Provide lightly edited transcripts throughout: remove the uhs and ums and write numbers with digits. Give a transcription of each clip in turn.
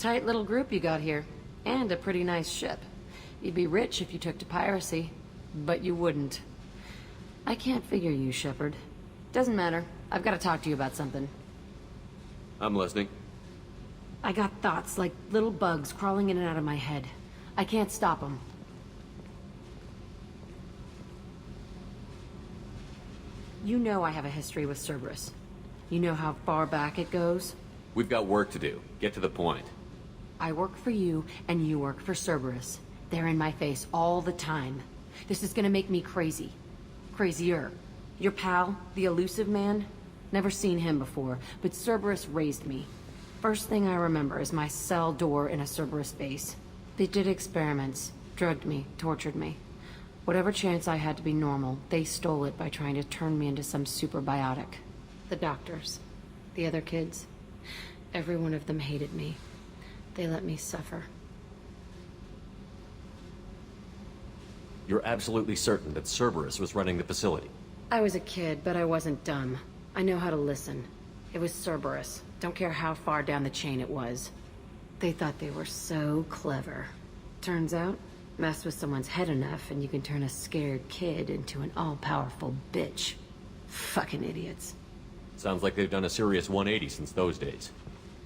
Tight little group you got here. And a pretty nice ship. You'd be rich if you took to piracy. But you wouldn't. I can't figure you, Shepard. Doesn't matter. I've got to talk to you about something. I'm listening. I got thoughts like little bugs crawling in and out of my head. I can't stop them. You know I have a history with Cerberus. You know how far back it goes? We've got work to do. Get to the point. I work for you, and you work for Cerberus. They're in my face all the time. This is gonna make me crazy. Crazier. Your pal, the elusive man? Never seen him before, but Cerberus raised me. First thing I remember is my cell door in a Cerberus base. They did experiments, drugged me, tortured me. Whatever chance I had to be normal, they stole it by trying to turn me into some superbiotic. The doctors, the other kids, every one of them hated me. They let me suffer. You're absolutely certain that Cerberus was running the facility? I was a kid, but I wasn't dumb. I know how to listen. It was Cerberus. Don't care how far down the chain it was. They thought they were so clever. Turns out, mess with someone's head enough and you can turn a scared kid into an all-powerful bitch. Fucking idiots. Sounds like they've done a serious 180 since those days.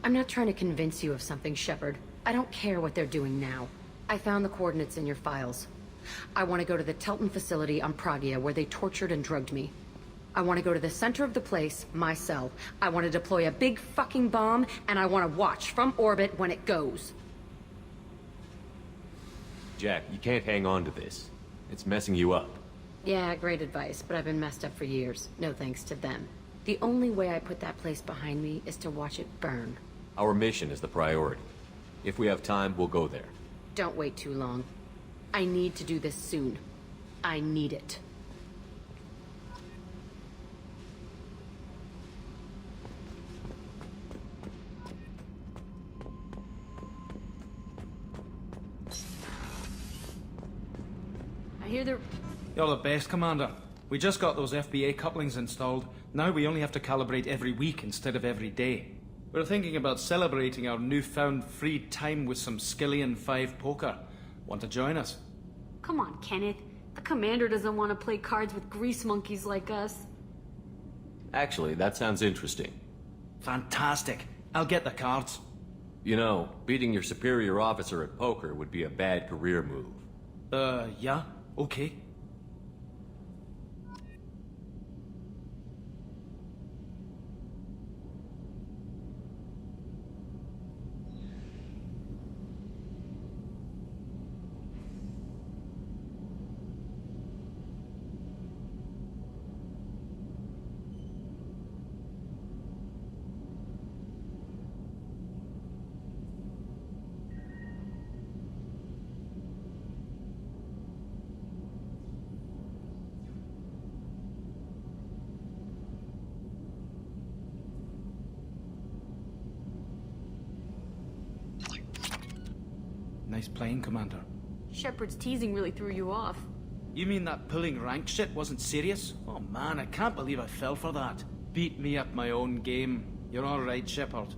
I'm not trying to convince you of something, Shepard. I don't care what they're doing now. I found the coordinates in your files. I want to go to the Telton facility on Pragia where they tortured and drugged me. I want to go to the center of the place, my cell. I want to deploy a big fucking bomb, and I want to watch from orbit when it goes. Jack, you can't hang on to this. It's messing you up. Yeah, great advice, but I've been messed up for years. No thanks to them. The only way I put that place behind me is to watch it burn. Our mission is the priority. If we have time, we'll go there. Don't wait too long. I need to do this soon. I need it. I hear they're... You're the best, Commander. We just got those FBA couplings installed. Now we only have to calibrate every week instead of every day. We're thinking about celebrating our newfound free time with some Skillian 5 poker. Want to join us? Come on, Kenneth. The commander doesn't want to play cards with grease monkeys like us. Actually, that sounds interesting. Fantastic. I'll get the cards. You know, beating your superior officer at poker would be a bad career move. Yeah? Okay. Nice playing, Commander. Shepard's teasing really threw you off. You mean that pulling rank shit wasn't serious? Oh man, I can't believe I fell for that. Beat me at my own game. You're all right, Shepard.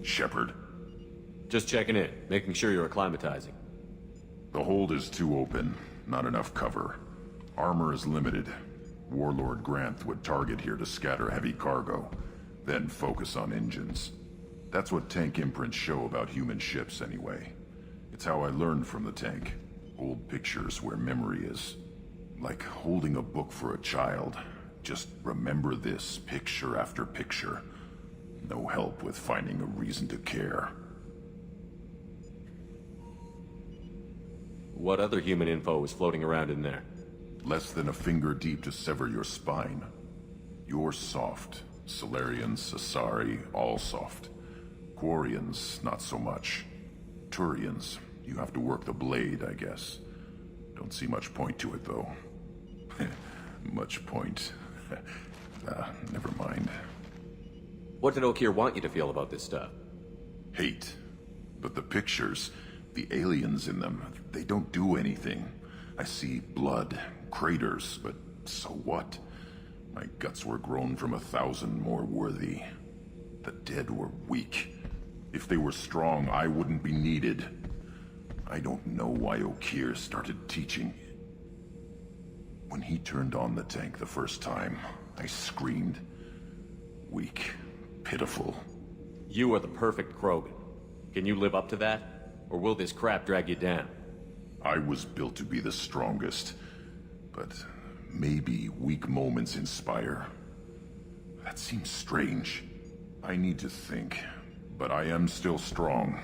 Shepard. Just checking in, making sure you're acclimatizing. The hold is too open. Not enough cover. Armor is limited. Warlord Granth would target here to scatter heavy cargo, then focus on engines. That's what tank imprints show about human ships, anyway. It's how I learned from the tank. Old pictures where memory is. Like holding a book for a child. Just remember this, picture after picture. No help with finding a reason to care. What other human info is floating around in there? Less than a finger deep to sever your spine. You're soft. Solarians, Asari, all soft. Quarians, not so much. Turians, you have to work the blade, I guess. Don't see much point to it, though. Much point. Never mind. What did Okeer want you to feel about this stuff? Hate. But the pictures, the aliens in them, they don't do anything. I see blood, craters, but so what? My guts were grown from 1,000 more worthy. The dead were weak. If they were strong, I wouldn't be needed. I don't know why Okeer started teaching. When he turned on the tank the first time, I screamed. Weak, pitiful. You are the perfect Krogan. Can you live up to that? Or will this crap drag you down? I was built to be the strongest, but maybe weak moments inspire. That seems strange. I need to think, but I am still strong.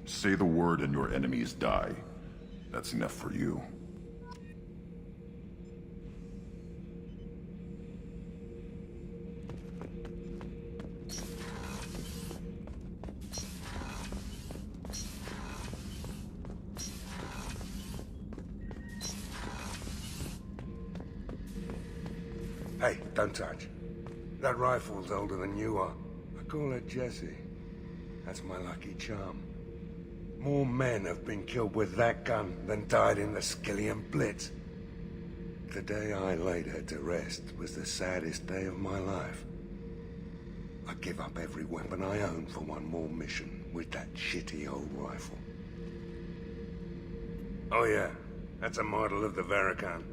Say the word and your enemies die. That's enough for you. Hey, don't touch. That rifle's older than you are. I call her Jessie. That's my lucky charm. More men have been killed with that gun than died in the Skillian Blitz. The day I laid her to rest was the saddest day of my life. I give up every weapon I own for one more mission with that shitty old rifle. Oh yeah, that's a model of the Veracon.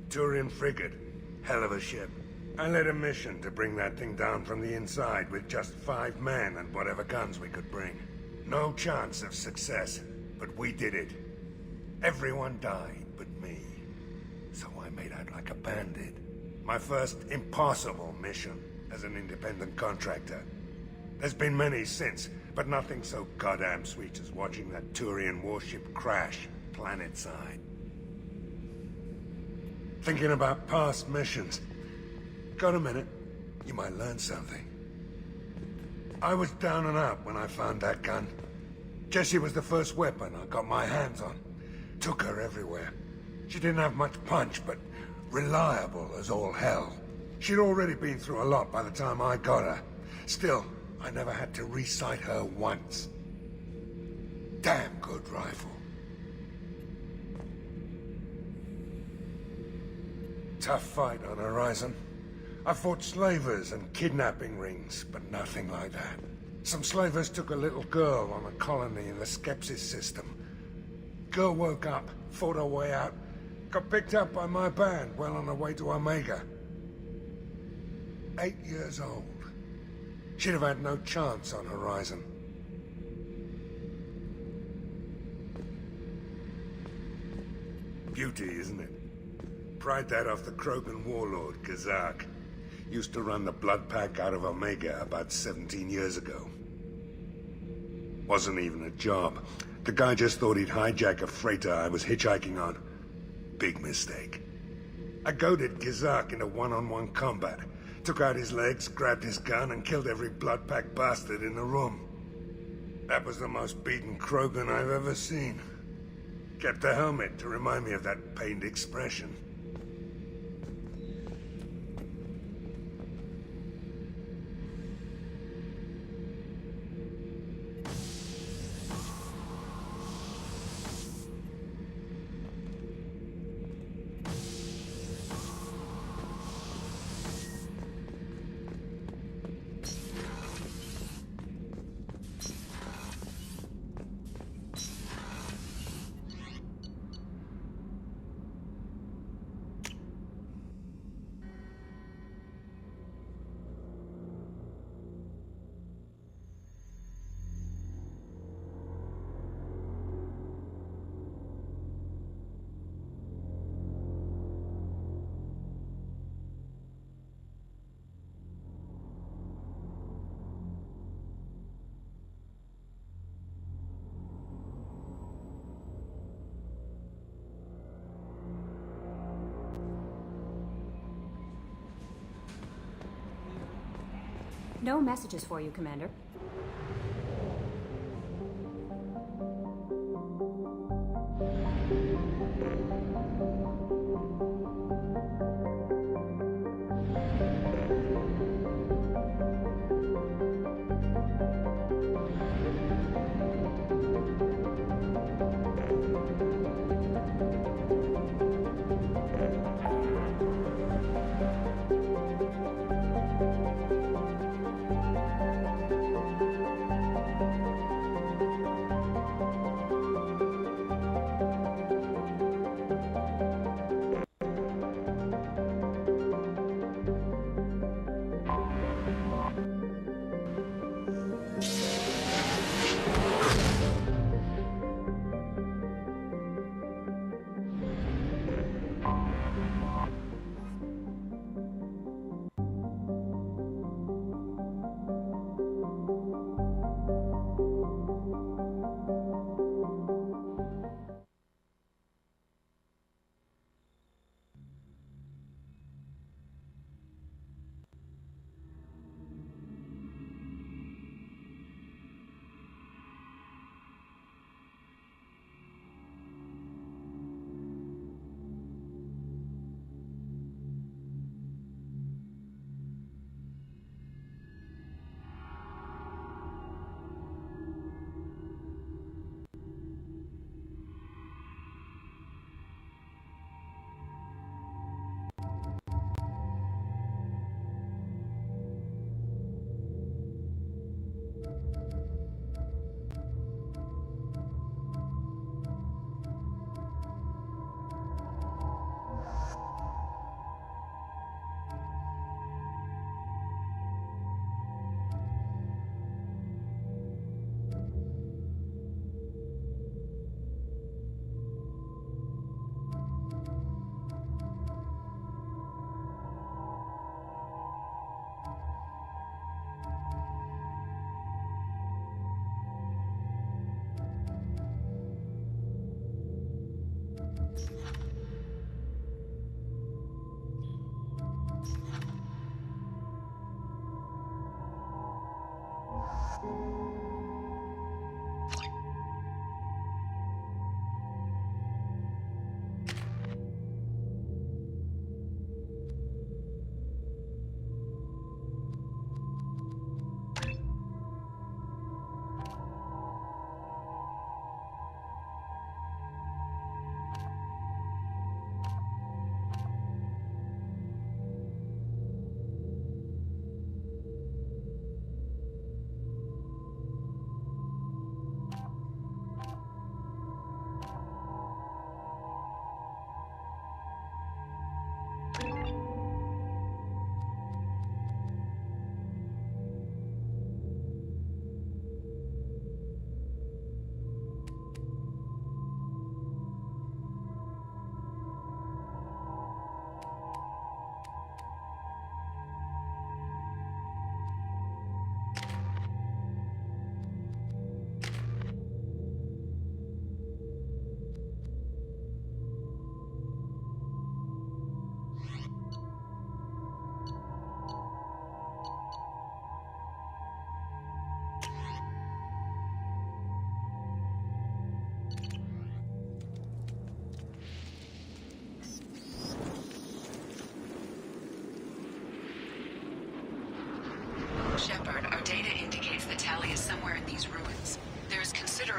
Turian frigate. Hell of a ship. I led a mission to bring that thing down from the inside with just 5 men and whatever guns we could bring. No chance of success, but we did it. Everyone died but me. So I made out like a bandit. My first impossible mission as an independent contractor. There's been many since, but nothing so goddamn sweet as watching that Turian warship crash planetside. Thinking about past missions. Got a minute? You might learn something. I was down and out when I found that gun. Jessie was the first weapon I got my hands on. Took her everywhere. She didn't have much punch, but reliable as all hell. She'd already been through a lot by the time I got her. Still, I never had to re-sight her once. Damn good rifle. Tough fight on Horizon. I fought slavers and kidnapping rings, but nothing like that. Some slavers took a little girl on a colony in the Skepsis system. Girl woke up, fought her way out, got picked up by my band well on her way to Omega. 8 years old. She'd have had no chance on Horizon. Beauty, isn't it? Pried that off the Krogan warlord, Kazak. Used to run the Blood Pack out of Omega about 17 years ago. Wasn't even a job. The guy just thought he'd hijack a freighter I was hitchhiking on. Big mistake. I goaded Kazak into one-on-one combat. Took out his legs, grabbed his gun, and killed every Blood Pack bastard in the room. That was the most beaten Krogan I've ever seen. Kept a helmet to remind me of that pained expression. No messages for you, Commander.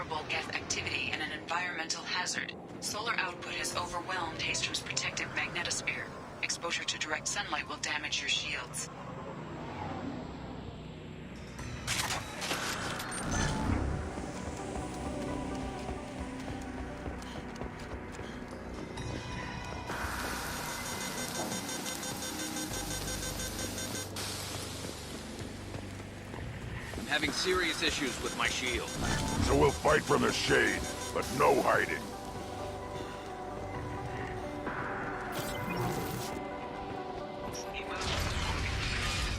considerable Geth activity and an environmental hazard. Solar output has overwhelmed Hastrom's protective magnetosphere. Exposure to direct sunlight will damage your shields. I'm having serious issues with my shield. So we'll fight from the shade, but no hiding.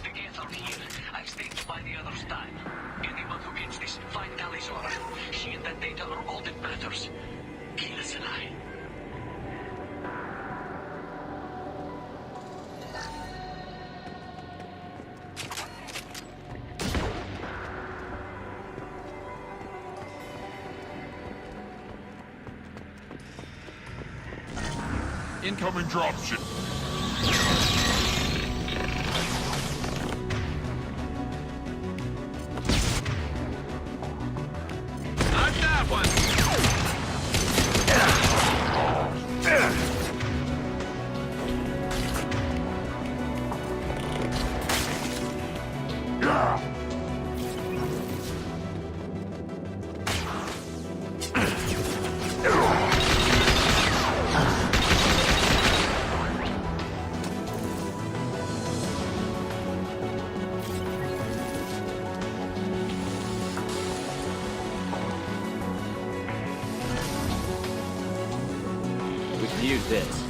The Geth are here. I've staked by the other's time. Anyone who gets this, find Tali's order. She and that data are all that matters. Keyless and I. Incoming dropship. Not that one! We can use this.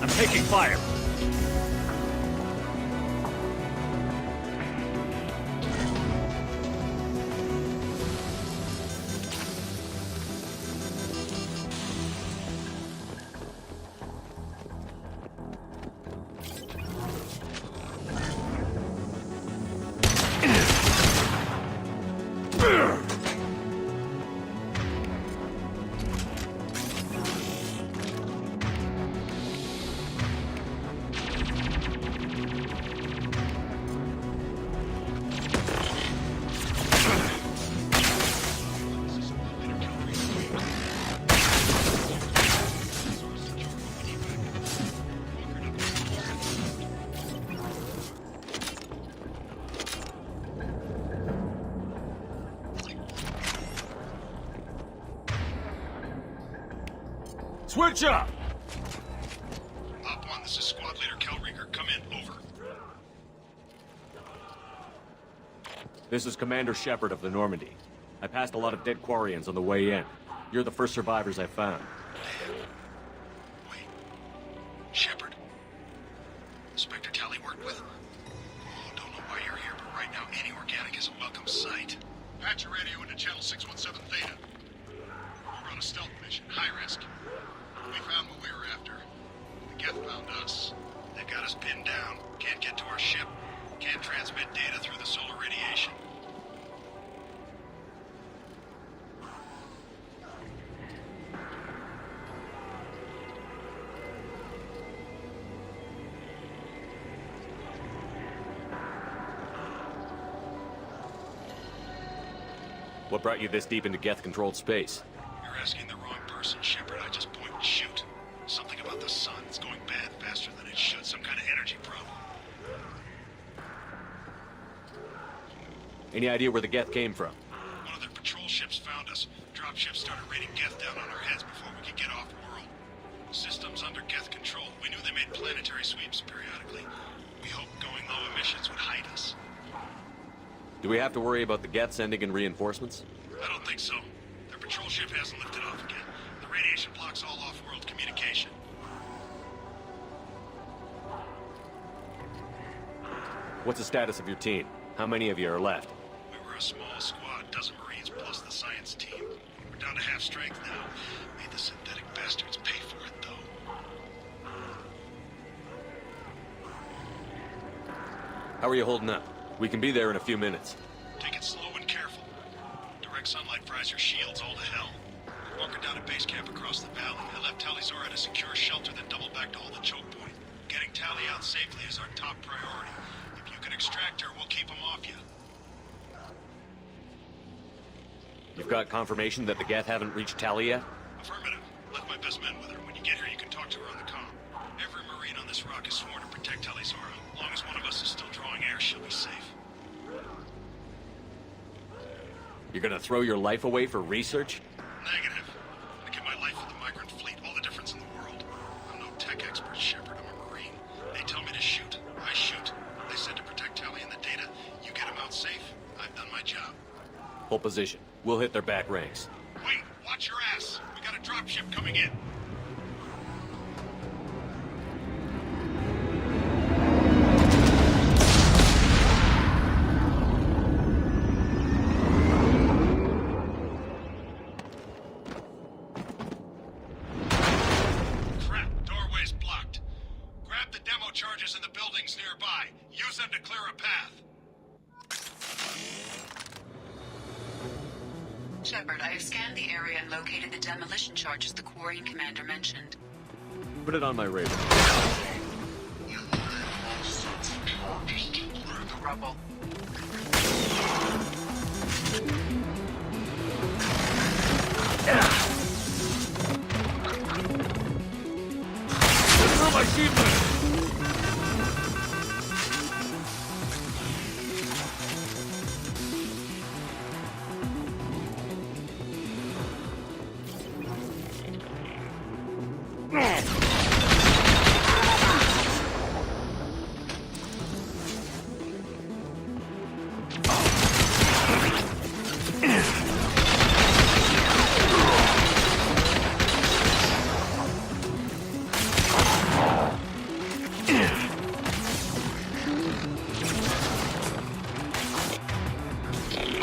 I'm taking fire. Switch up! Op 1, this is Squad Leader Kelringer. Come in, over. This is Commander Shepard of the Normandy. I passed a lot of dead Quarians on the way in. You're the first survivors I found. Wait. Shepard? Inspector Tally worked with him? Oh, don't know why you're here, but right now any organic is a welcome sight. Patch your radio into channel 617 Theta. We're on a stealth mission, high risk. We found what we were after. The Geth found us. They've got us pinned down. Can't get to our ship. Can't transmit data through the solar radiation. What brought you this deep into Geth-controlled space? You're asking the wrong person, Shepard. I just point and shoot. Something about the sun. It's going bad faster than it should. Some kind of energy problem. Any idea where the Geth came from? One of their patrol ships found us. Dropships started raining Geth down on our heads before we could get off-world. Systems under Geth control. We knew they made planetary sweeps periodically. We hoped going low emissions would hide us. Do we have to worry about the Geth sending in reinforcements? I don't think so. Their patrol ship hasn't lifted off again. The radiation blocks all off-world communication. What's the status of your team? How many of you are left? We were a small squad, dozen Marines plus the science team. We're down to half strength now. Made the synthetic bastards pay for it, though. How are you holding up? We can be there in a few minutes. Take it slow and careful. Direct sunlight fries your shields all to hell. We're walking down a base camp across the valley. I left Tali'Zorah at a secure shelter, then doubled back to hold the choke point. Getting Tali out safely is our top priority. If you can extract her, we'll keep him off you. You've got confirmation that the Geth haven't reached Tali yet? Affirmative. Left my best men with her. When you get here, you can talk to her on the comm. Every Marine on this rock is sworn to protect Tali'Zorah. As long as one of us is still drawing air, she'll be safe. You're gonna throw your life away for research? Negative. I give my life for the migrant fleet, all the difference in the world. I'm no tech expert, Shepard. I'm a Marine. They tell me to shoot. I shoot. They said to protect Tali and the data. You get them out safe. I've done my job. Hold position. We'll hit their back ranks. Wait, watch your ass. We got a dropship coming in. Crap, doorway's blocked. Grab the demo charges in the buildings nearby. Use them to clear a path. Shepard, I have scanned the area and located the demolition charges the Quarian commander mentioned. Put it on my radar. The rubble.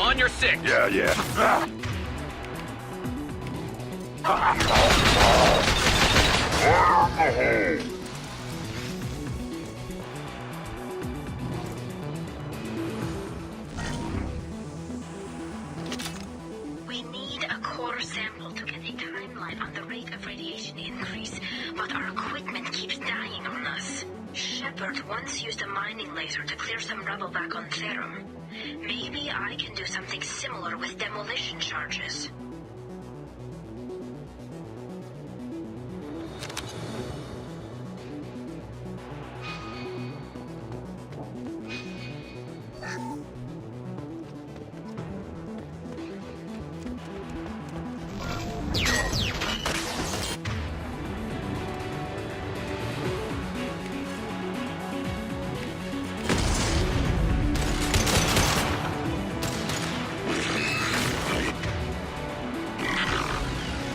On your six. Yeah. We need a core sample to get a timeline on the rate of radiation increase, but our equipment keeps dying on us. Shepard once used a mining laser to clear some rubble back on Therum. Maybe I can do something similar with demolition charges.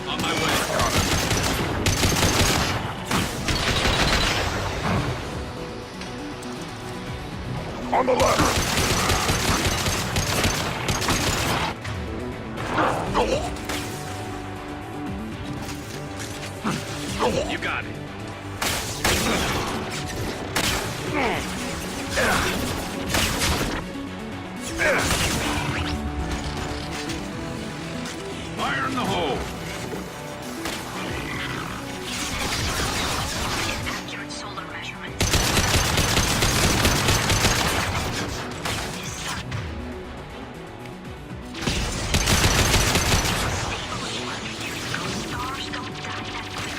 On my way. On the ladder! You got it. Fire in the hole. Accurate solar measurements. This sun. Stable 200 years ago, stars don't die that quickly.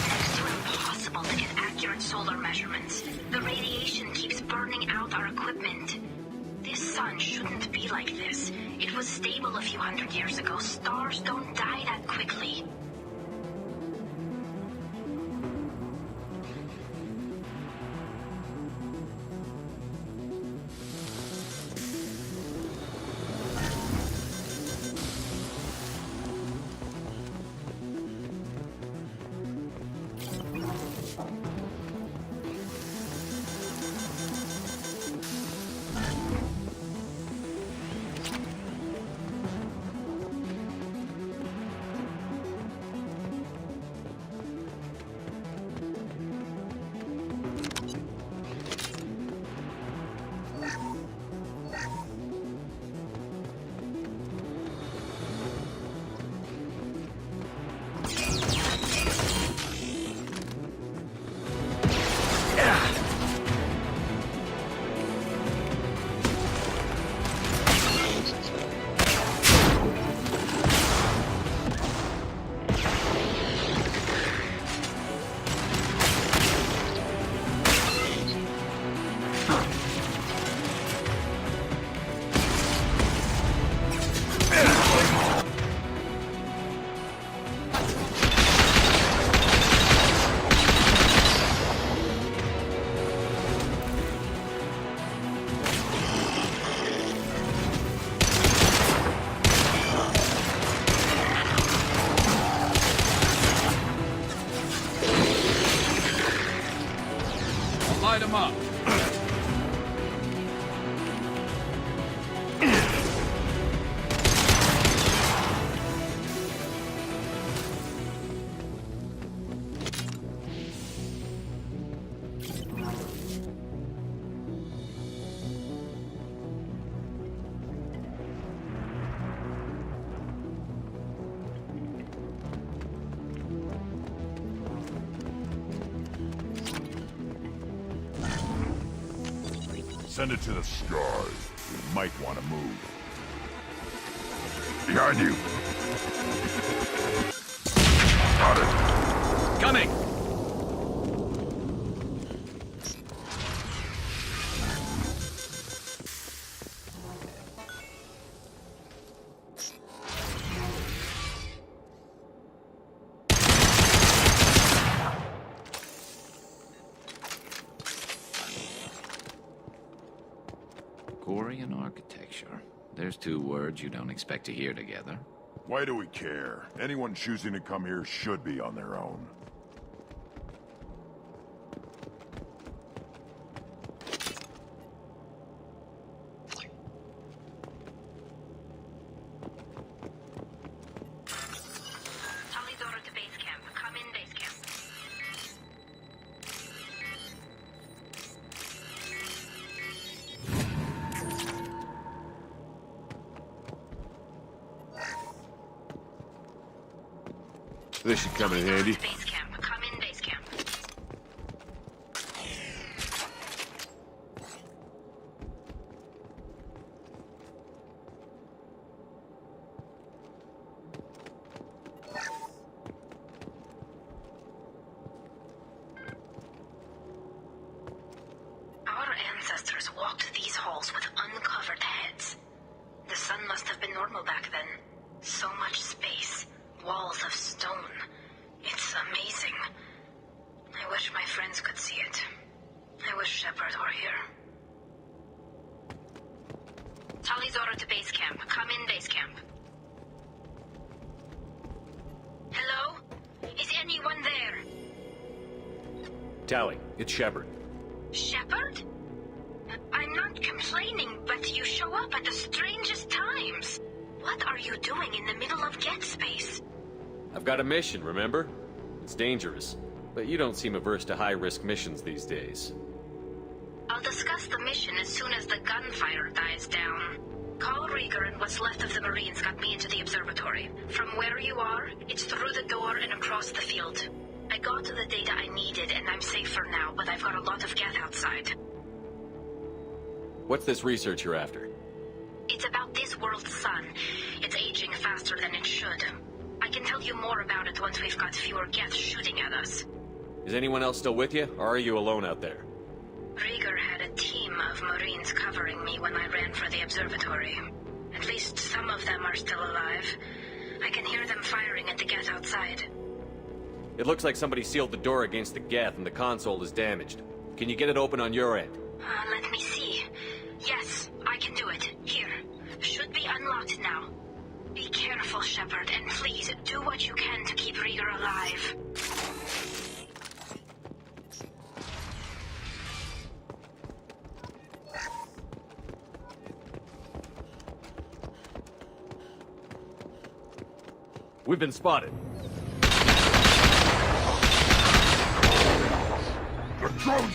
Next to impossible to get accurate solar measurements. The radiation keeps burning out our equipment. This sun shouldn't be like this. It was stable a few hundred years ago. Stars don't die that quickly. Light him up. Send it to the stars. We might want to move. Behind you. Got it. Coming! Gregorian architecture. There's two words you don't expect to hear together. Why do we care? Anyone choosing to come here should be on their own. Tally's order to base camp. Come in, base camp. This should come in handy. Base camp. Come in, base camp. Our ancestors walked these halls with uncovered heads. The sun must have been normal back then. So much space. Walls of stone. It's amazing. I wish my friends could see it. I wish Shepard were here. Tally's order to base camp. Come in, base camp. Hello? Is anyone there? Tally, it's Shepard. Shepard? I'm not complaining, but you show up at the strangest times. What are you doing in the middle of Get Space? I've got a mission, remember? It's dangerous, but you don't seem averse to high-risk missions these days. I'll discuss the mission as soon as the gunfire dies down. Call Rieger and what's left of the Marines got me into the observatory. From where you are, it's through the door and across the field. I got to the data I needed and I'm safe for now, but I've got a lot of Geth outside. What's this research you're after? It's about this world's sun. It's aging faster than it should. I can tell you more about it once we've got fewer Geth shooting at us. Is anyone else still with you, or are you alone out there? Rieger had a team of Marines covering me when I ran for the observatory. At least some of them are still alive. I can hear them firing at the Geth outside. It looks like somebody sealed the door against the Geth and the console is damaged. Can you get it open on your end? Let me see. Yes, I can do it. Here. Should be unlocked now. Be careful, Shepard, and please do what you can to keep Rieger alive. We've been spotted. The drone!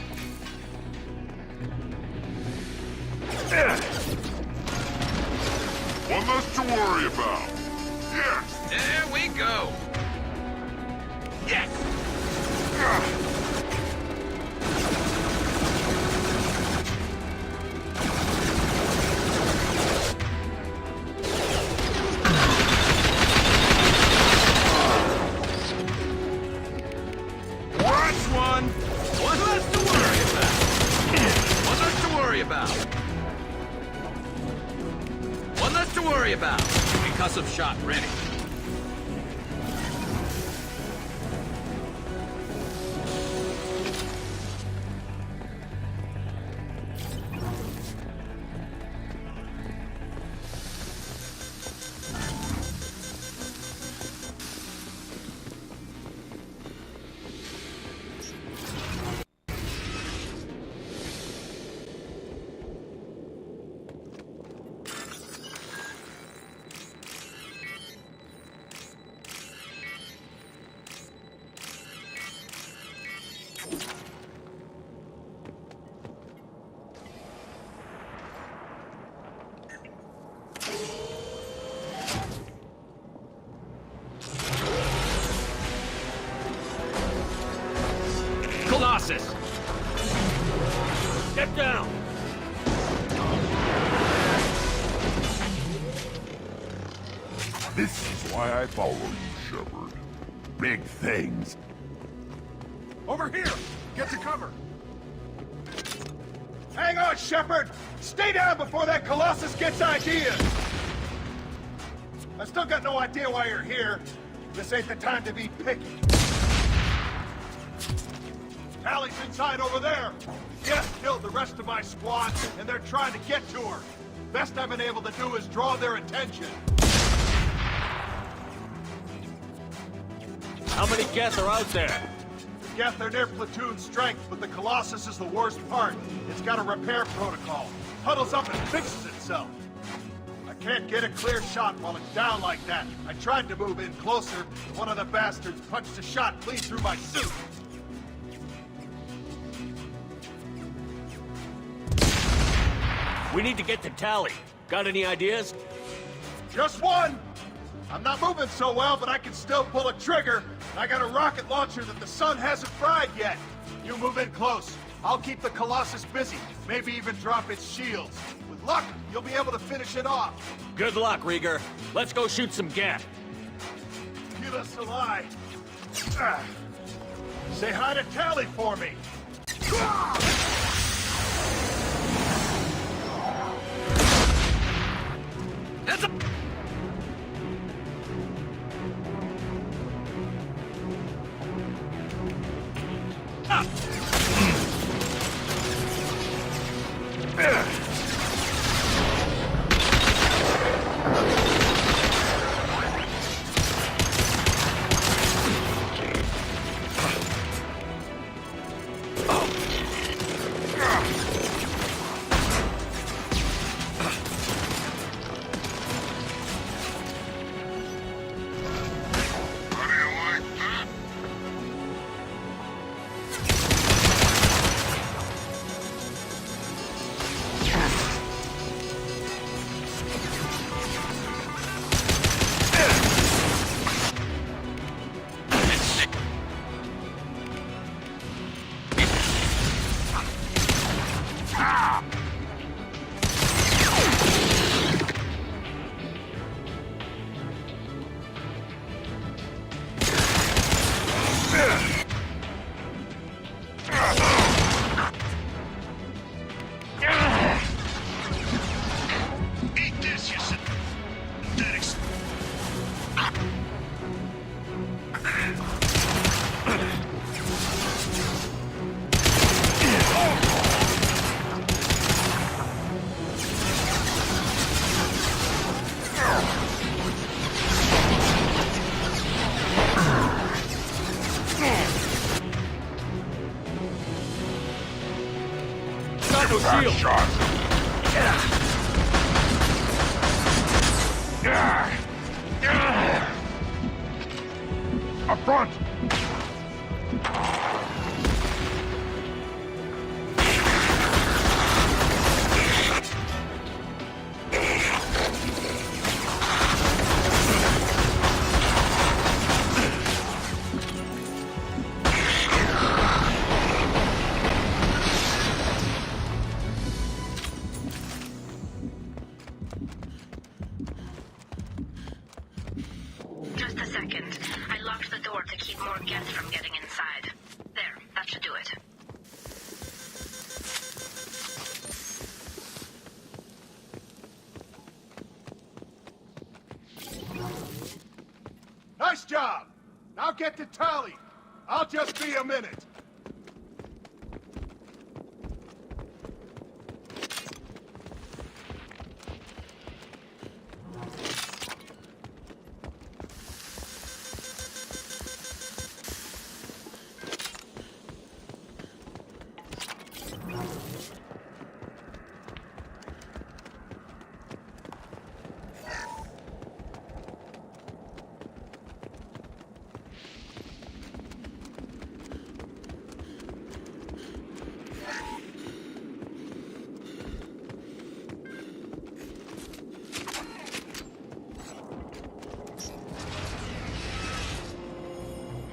One less to worry about. Yes! There we go. Yes! That's one! One less to worry about. One less to worry about. One less to worry about. Concussive shot ready. Get down! This is why I follow you, Shepard. Big things. Over here! Get to cover! Hang on, Shepard! Stay down before that Colossus gets ideas! I still got no idea why you're here. This ain't the time to be picky. Tally's inside over there! Jeff killed the rest of my squad, and they're trying to get to her. Best I've been able to do is draw their attention. How many Geth are out there? Geth, they're near platoon strength, but the Colossus is the worst part. It's got a repair protocol. Huddles up and fixes itself. I can't get a clear shot while it's down like that. I tried to move in closer, but one of the bastards punched a shot clean through my suit. We need to get to Tally. Got any ideas? Just one! I'm not moving so well, but I can still pull a trigger. I got a rocket launcher that the sun hasn't fried yet. You move in close. I'll keep the Colossus busy. Maybe even drop its shields. With luck, you'll be able to finish it off. Good luck, Rieger. Let's go shoot some Geth. Give us a lie. Say hi to Tally for me. Heads up! Shield. Shot. Up front. Just a second. I locked the door to keep more Geth from getting inside. There, that should do it. Nice job! Now get to Tally. I'll just be a minute.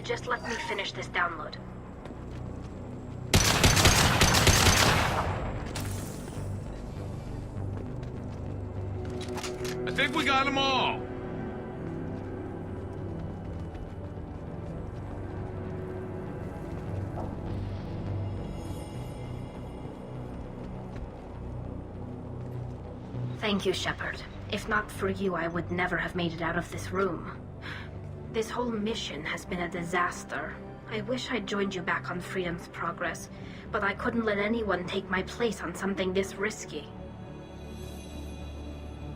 Just let me finish this download. think we got them all. Thank you, Shepard. If not for you, I would never have made it out of this room. This whole mission has been a disaster. I wish I'd joined you back on Freedom's Progress, but I couldn't let anyone take my place on something this risky.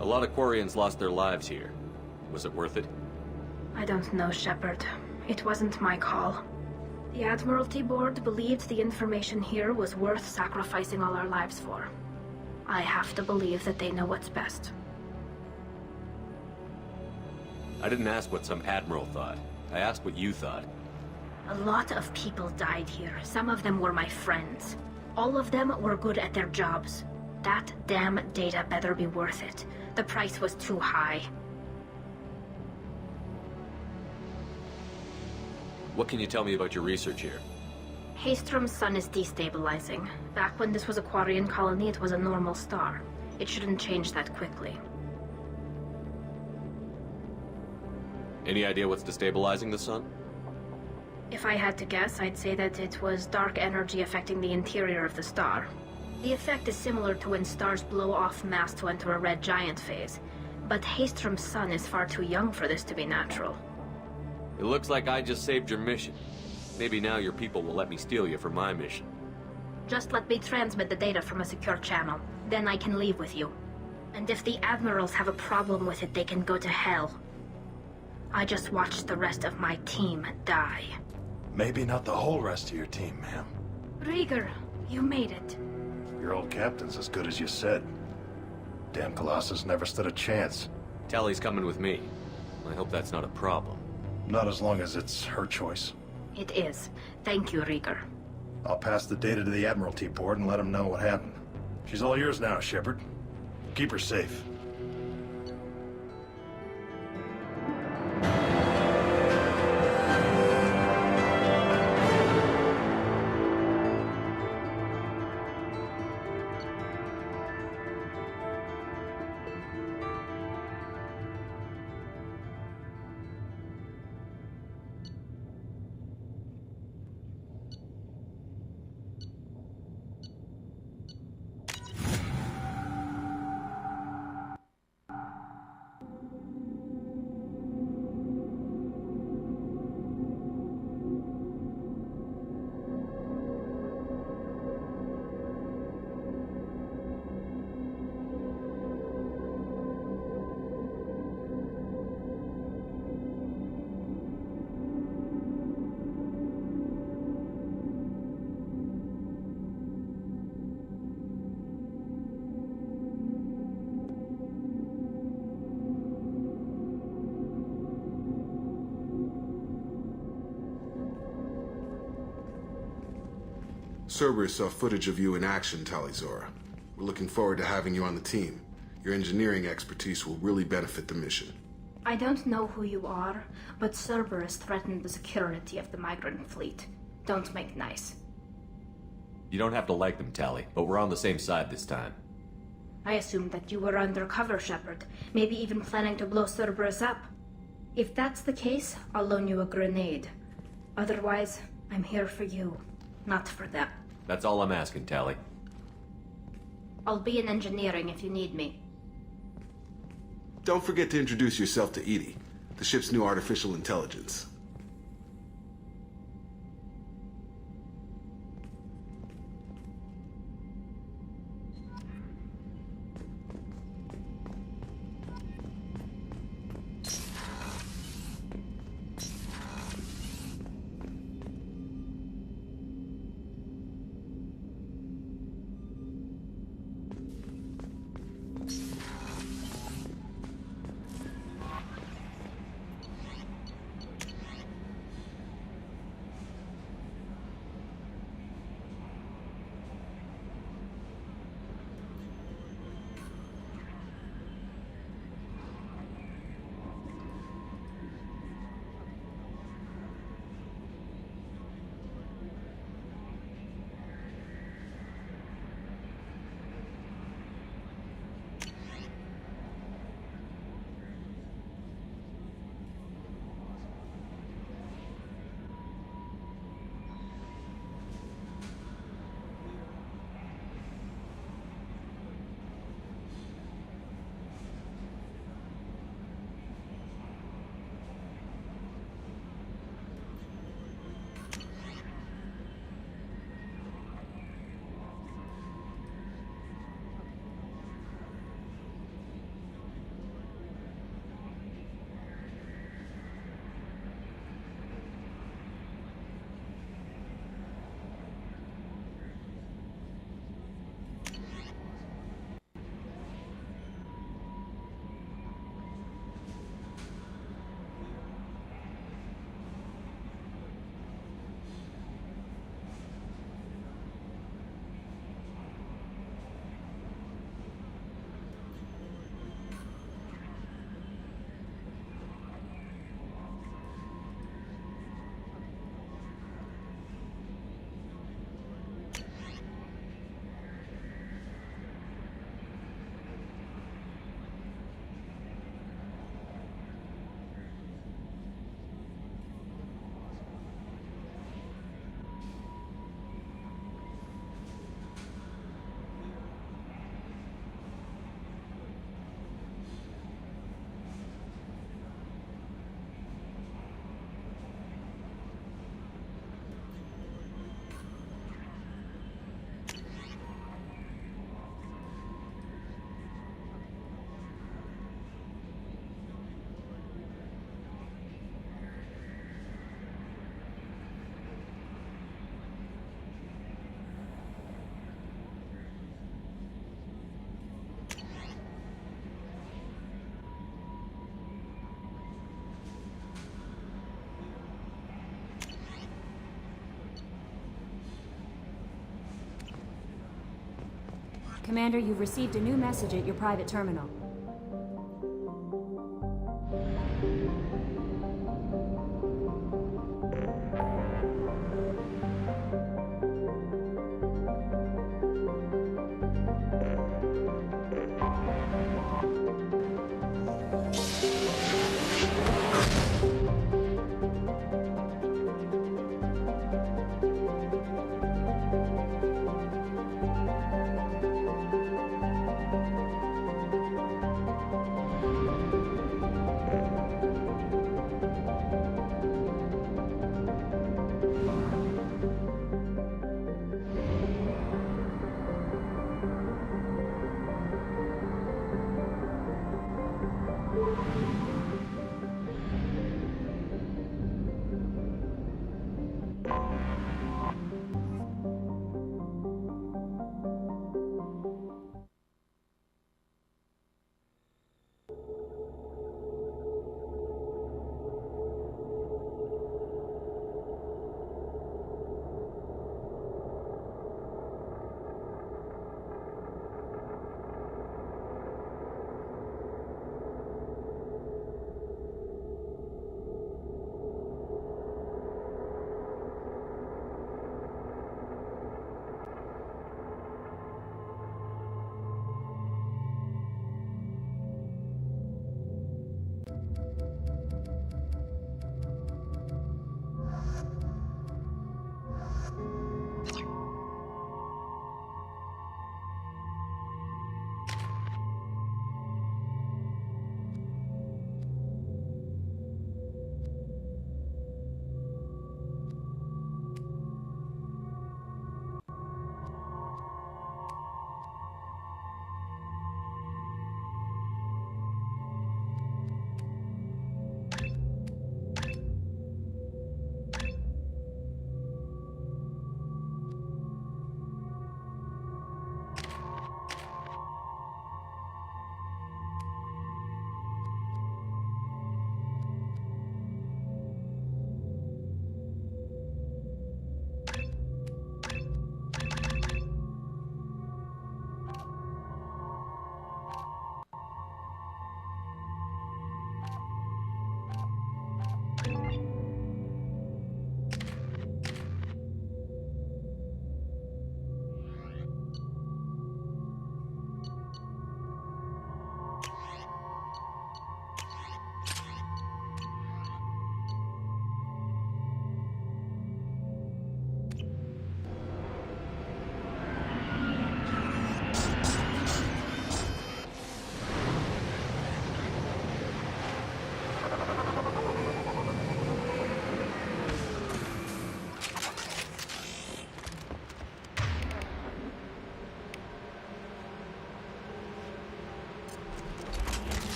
A lot of Quarians lost their lives here. Was it worth it? I don't know, Shepard. It wasn't my call. The Admiralty Board believed the information here was worth sacrificing all our lives for. I have to believe that they know what's best. I didn't ask what some admiral thought. I asked what you thought. A lot of people died here. Some of them were my friends. All of them were good at their jobs. That damn data better be worth it. The price was too high. What can you tell me about your research here? Hastrom's sun is destabilizing. Back when this was a Quarian colony, it was a normal star. It shouldn't change that quickly. Any idea what's destabilizing the sun? If I had to guess, I'd say that it was dark energy affecting the interior of the star. The effect is similar to when stars blow off mass to enter a red giant phase. But Hastrom's sun is far too young for this to be natural. It looks like I just saved your mission. Maybe now your people will let me steal you for my mission. Just let me transmit the data from a secure channel. Then I can leave with you. And if the Admirals have a problem with it, they can go to hell. I just watched the rest of my team die. Maybe not the whole rest of your team, ma'am. Rieger, you made it. Your old captain's as good as you said. Damn Colossus never stood a chance. Tally's coming with me. I hope that's not a problem. Not as long as it's her choice. It is. Thank you, Rieger. I'll pass the data to the Admiralty Board and let them know what happened. She's all yours now, Shepard. Keep her safe. Cerberus saw footage of you in action, Talizora. We're looking forward to having you on the team. Your engineering expertise will really benefit the mission. I don't know who you are, but Cerberus threatened the security of the migrant fleet. Don't make nice. You don't have to like them, Tally, but we're on the same side this time. I assumed that you were undercover, Shepard. Maybe even planning to blow Cerberus up. If that's the case, I'll loan you a grenade. Otherwise, I'm here for you, not for them. That's all I'm asking, Tally. I'll be in engineering if you need me. Don't forget to introduce yourself to EDI, the ship's new artificial intelligence. Commander, you've received a new message at your private terminal.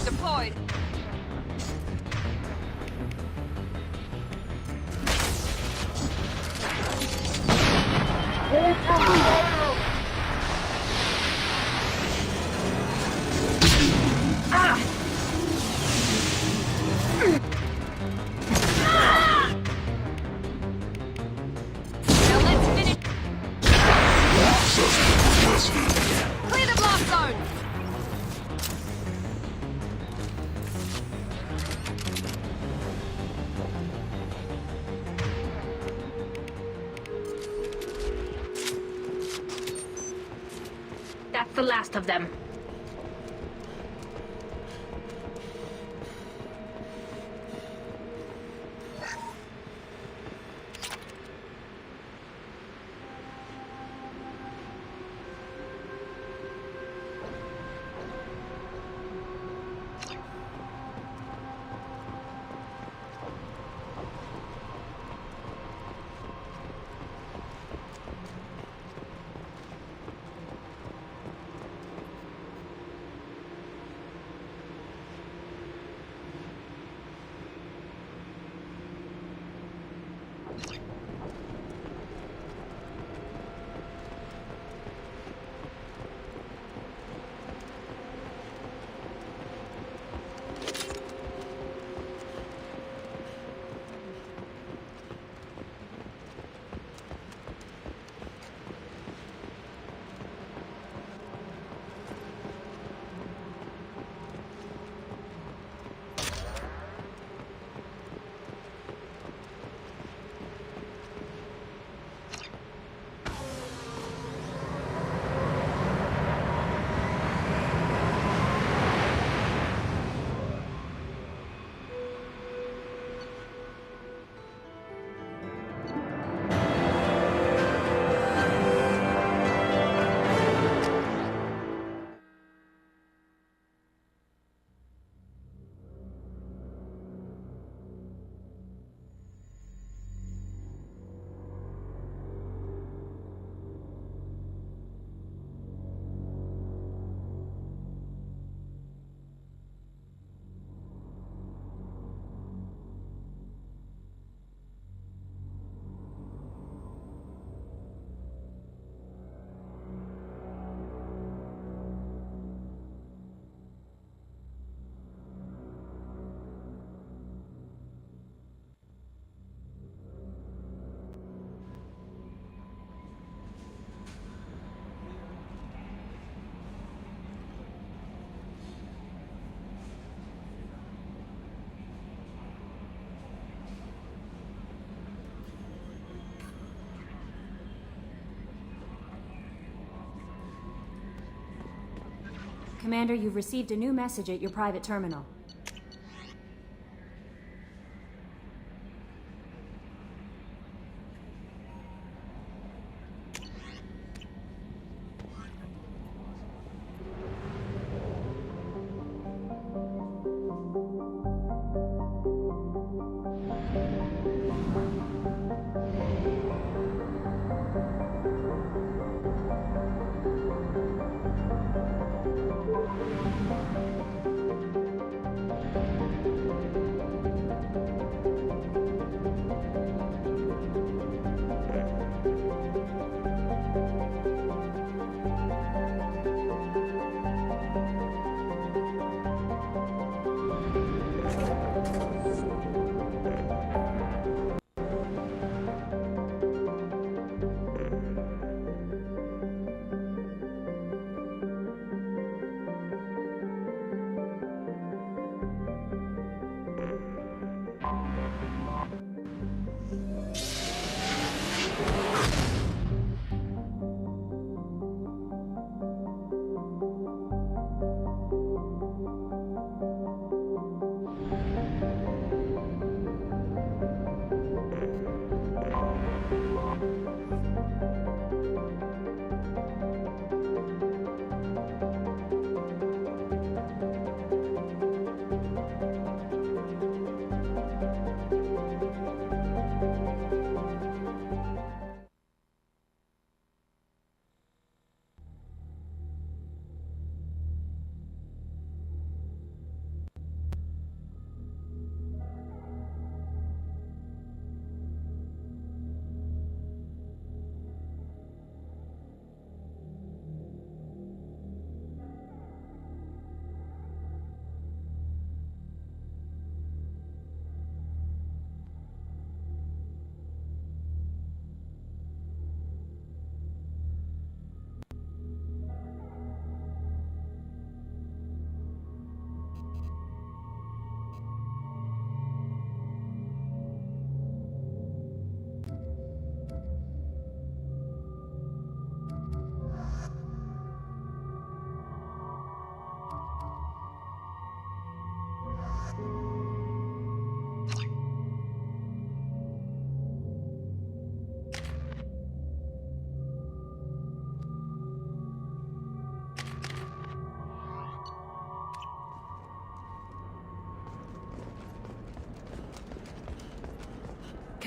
deployed. Now let's finish. Suspect arrested. that's the last of them. Commander, you've received a new message at your private terminal.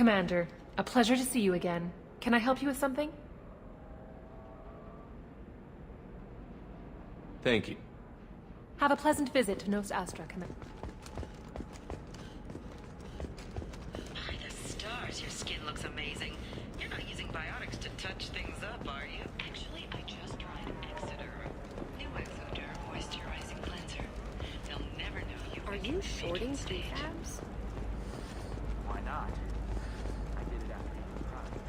Commander, a pleasure to see you again. Can I help you with something? Thank you. Have a pleasant visit to Nos Astra, Commander. By the stars, your skin looks amazing. You're not using biotics to touch things up, are you? Actually, I just tried Exoderm. New Exoderm moisturizing cleanser. They'll never know you. Are you shorting prefabs? Why not? I did it after you cried.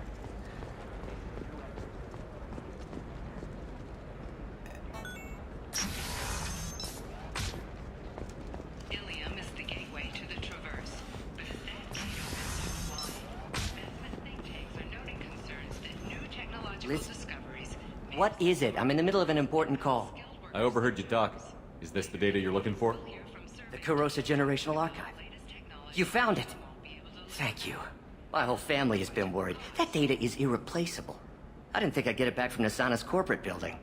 Ilium is the gateway to the Traverse, but that gate opens so wide. Business think tanks are noting concerns that new technological discoveries. What is it? I'm in the middle of an important call. I overheard you talking. Is this the data you're looking for? The Corrosa Generational Archive. You found it. Thank you. My whole family has been worried. That data is irreplaceable. I didn't think I'd get it back from Nasana's corporate building.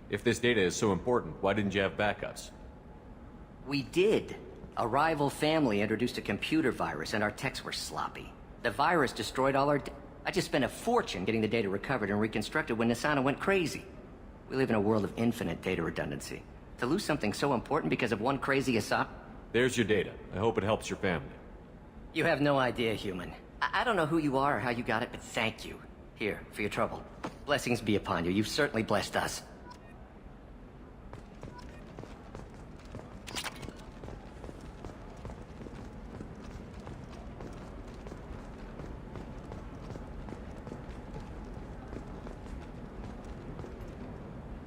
If this data is so important, why didn't you have backups? We did. A rival family introduced a computer virus and our techs were sloppy. The virus destroyed all our I just spent a fortune getting the data recovered and reconstructed when Nasana went crazy. We live in a world of infinite data redundancy. To lose something so important because of one crazy aside... There's your data. I hope it helps your family. You have no idea, human. I don't know who you are or how you got it, but thank you. Here, for your trouble. Blessings be upon you. You've certainly blessed us.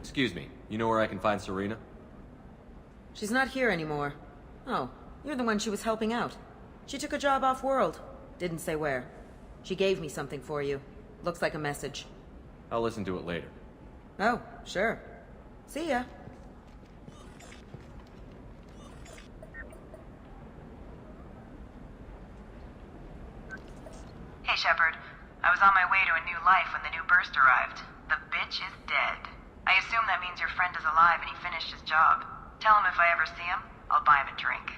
Excuse me, you know where I can find Serena? She's not here anymore. Oh, you're the one she was helping out. She took a job off-world. Didn't say where. She gave me something for you. Looks like a message. I'll listen to it later. Oh, sure. See ya. Hey, Shepard. I was on my way to a new life when the new burst arrived. The bitch is dead. I assume that means your friend is alive and he finished his job. Tell him if I ever see him, I'll buy him a drink.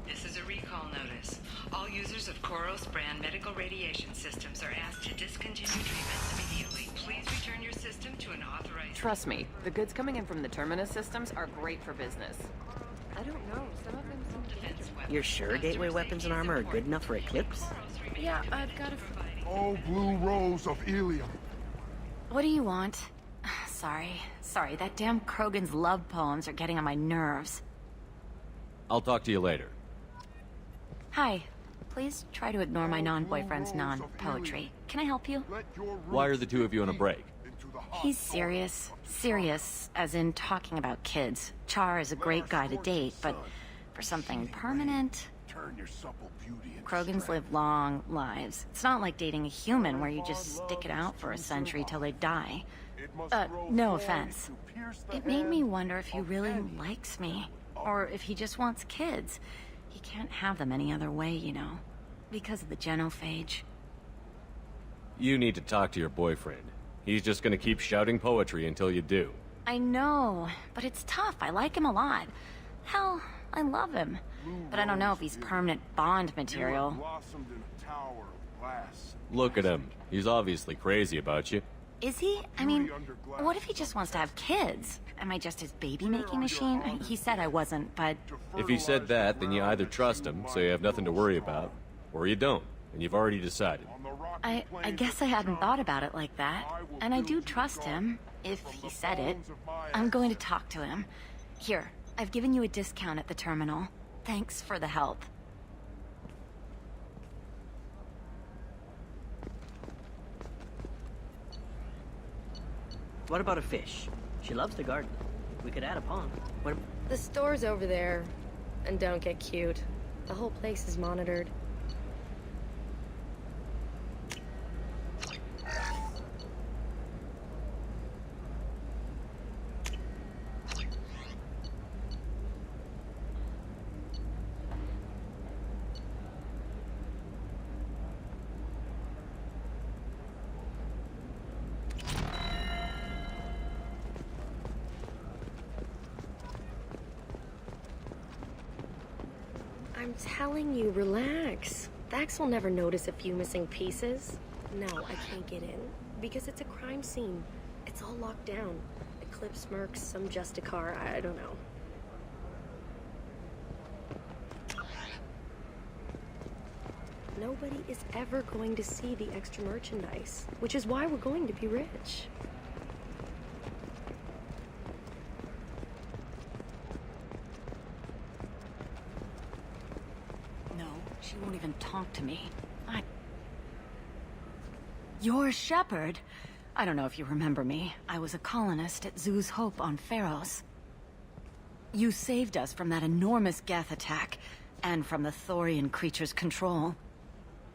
This is a recall notice. All users of Koros brand medical radiation systems are asked to discontinue treatments immediately. Please return your system to an authorized... Trust me, the goods coming in from the Terminus systems are great for business. I don't know. Some of them seem dangerous. You're sure gateway weapons and armor are good enough for Eclipse? Yeah, I've got a... Oh, Blue Rose of Ilium. What do you want? Sorry, that damn Krogan's love poems are getting on my nerves. I'll talk to you later. Hi. Please try to ignore my non-boyfriend's non-poetry. Can I help you? Why are the two of you on a break? He's serious. Serious, as in talking about kids. Char is a great guy to date, but for something permanent... Krogans live long lives. It's not like dating a human where you just stick it out for a century till they die. No offense. It made me wonder if he really likes me, or if he just wants kids. He can't have them any other way, you know, because of the genophage. You need to talk to your boyfriend. He's just gonna keep shouting poetry until you do. I know, but it's tough. I like him a lot. Hell, I love him. But I don't know if he's permanent Bond material. Look at him. He's obviously crazy about you. Is he? I mean, what if he just wants to have kids? Am I just his baby-making machine? He said I wasn't, but... If he said that, then you either trust him, so you have nothing to worry about, or you don't, and you've already decided. I guess I hadn't thought about it like that. And I do trust him, if he said it. I'm going to talk to him. Here, I've given you a discount at the terminal. Thanks for the help. What about a fish? She loves the garden. We could add a pond. What? The store's over there. And don't get cute. The whole place is monitored. I'm telling you, relax. Vax will never notice a few missing pieces. No, I can't get in. Because it's a crime scene. It's all locked down. Eclipse mercs, some Justicar, I don't know. Nobody is ever going to see the extra merchandise, which is why we're going to be rich. No, she won't even talk to me. You're Shepard? I don't know if you remember me. I was a colonist at Zoo's Hope on Pharos. You saved us from that enormous Geth attack, and from the Thorian creature's control.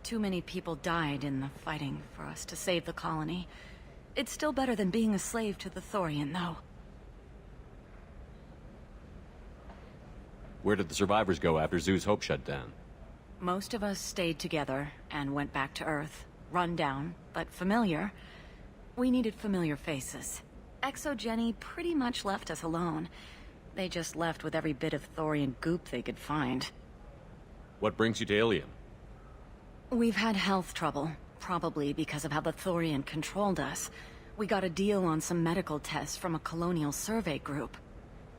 Too many people died in the fighting for us to save the colony. It's still better than being a slave to the Thorian, though. Where did the survivors go after Zoo's Hope shut down? Most of us stayed together and went back to Earth. Run down, but familiar. We needed familiar faces. Exogeny pretty much left us alone. They just left with every bit of Thorian goop they could find. What brings you to Ilium? We've had health trouble, probably because of how the Thorian controlled us. We got a deal on some medical tests from a colonial survey group.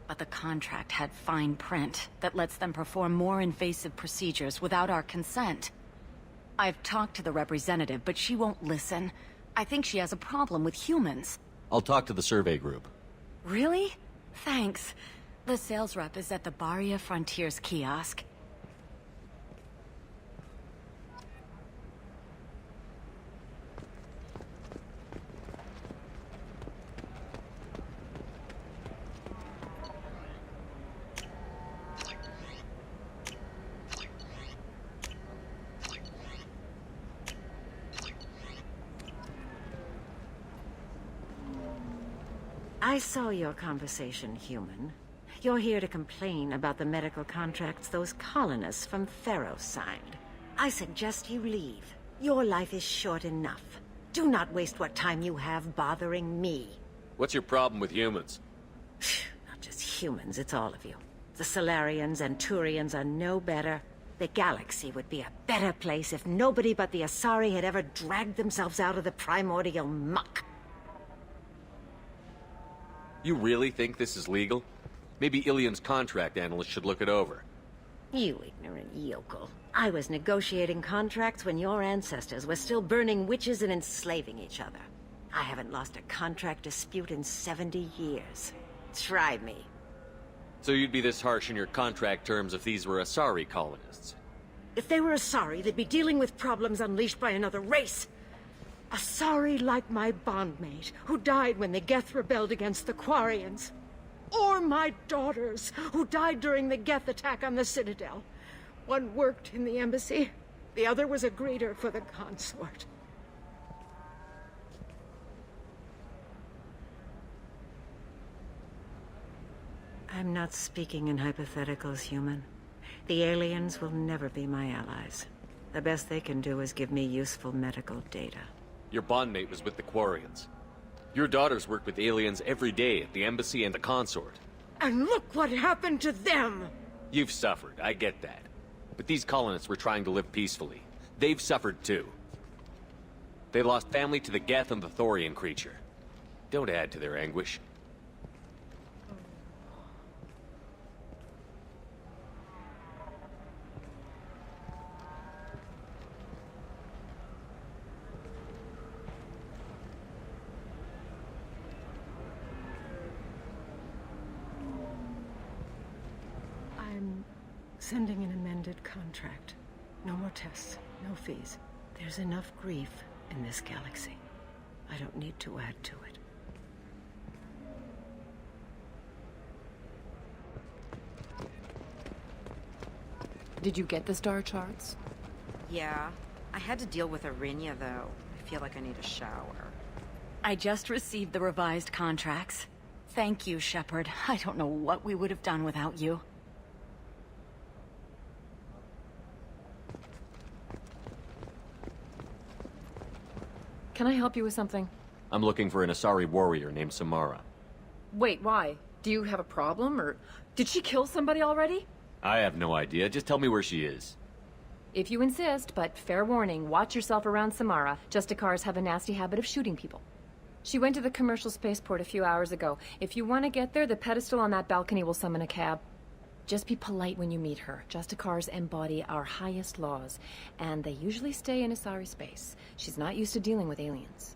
But the contract had fine print that lets them perform more invasive procedures without our consent. I've talked to the representative, but she won't listen. I think she has a problem with humans. I'll talk to the survey group. Really? Thanks. The sales rep is at the Barria Frontiers kiosk. I saw your conversation, human. You're here to complain about the medical contracts those colonists from Pharos signed. I suggest you leave. Your life is short enough. Do not waste what time you have bothering me. What's your problem with humans? Not just humans, it's all of you. The Solarians and Turians are no better. The galaxy would be a better place if nobody but the Asari had ever dragged themselves out of the primordial muck. You really think this is legal? Maybe Ilium's contract analyst should look it over. You ignorant yokel. I was negotiating contracts when your ancestors were still burning witches and enslaving each other. I haven't lost a contract dispute in 70 years. Try me. So you'd be this harsh in your contract terms if these were Asari colonists? If they were Asari, they'd be dealing with problems unleashed by another race. Asari like my bondmate, who died when the Geth rebelled against the Quarians. Or my daughters, who died during the Geth attack on the Citadel. One worked in the embassy, the other was a greeter for the consort. I'm not speaking in hypotheticals, human. The aliens will never be my allies. The best they can do is give me useful medical data. Your bondmate was with the Quarians. Your daughters work with aliens every day at the embassy and the consort. And look what happened to them! You've suffered, I get that. But these colonists were trying to live peacefully. They've suffered too. They lost family to the Geth and the Thorian creature. Don't add to their anguish. Sending an amended contract. No more tests, no fees. There's enough grief in this galaxy. I don't need to add to it. Did you get the star charts? Yeah. I had to deal with Arinia, though. I feel like I need a shower. I just received the revised contracts. Thank you, Shepard. I don't know what we would have done without you. Can I help you with something? I'm looking for an Asari warrior named Samara. Wait, why? Do you have a problem, or did she kill somebody already? I have no idea. Just tell me where she is. If you insist, but fair warning, watch yourself around Samara. Justicars have a nasty habit of shooting people. She went to the commercial spaceport a few hours ago. If you want to get there, the pedestal on that balcony will summon a cab. Just be polite when you meet her. Justicars embody our highest laws, and they usually stay in Asari space. She's not used to dealing with aliens.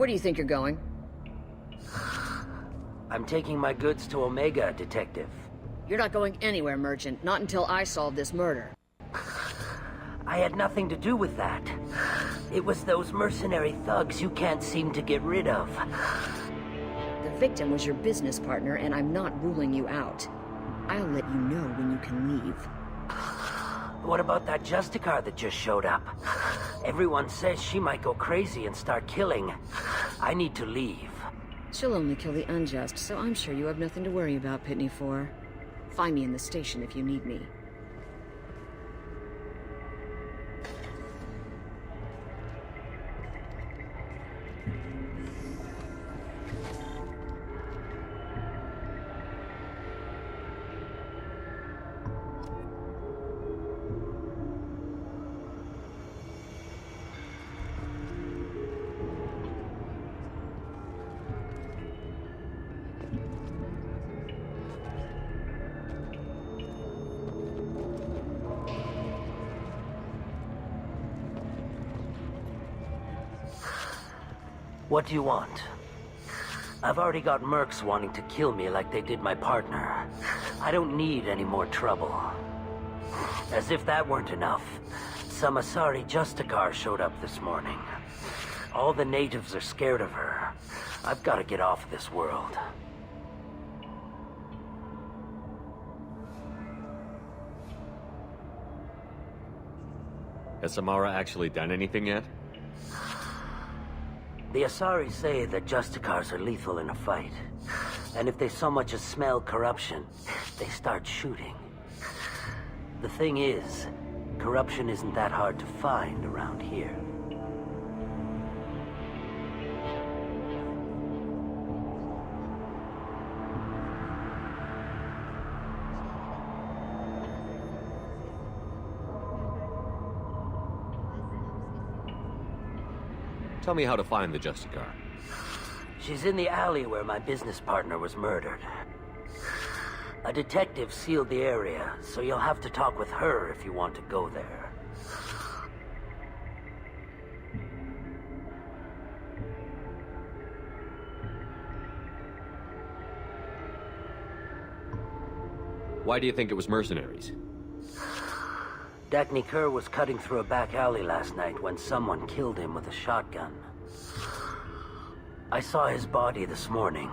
Where do you think you're going? I'm taking my goods to Omega, Detective. You're not going anywhere, Merchant. Not until I solve this murder. I had nothing to do with that. It was those mercenary thugs you can't seem to get rid of. The victim was your business partner, and I'm not ruling you out. I'll let you know when you can leave. What about that Justicar that just showed up? Everyone says she might go crazy and start killing. I need to leave. She'll only kill the unjust, so I'm sure you have nothing to worry about, Pitney 4. Find me in the station if you need me. What do you want? I've already got mercs wanting to kill me like they did my partner. I don't need any more trouble. As if that weren't enough, some Asari Justicar showed up this morning. All the natives are scared of her. I've got to get off this world. Has Samara actually done anything yet? The Asari say that Justicars are lethal in a fight. And if they so much as smell corruption, they start shooting. The thing is, corruption isn't that hard to find around here. Tell me how to find the Justicar. She's in the alley where my business partner was murdered. A detective sealed the area, so you'll have to talk with her if you want to go there. Why do you think it was mercenaries? Dacne Kerr was cutting through a back alley last night when someone killed him with a shotgun. I saw his body this morning.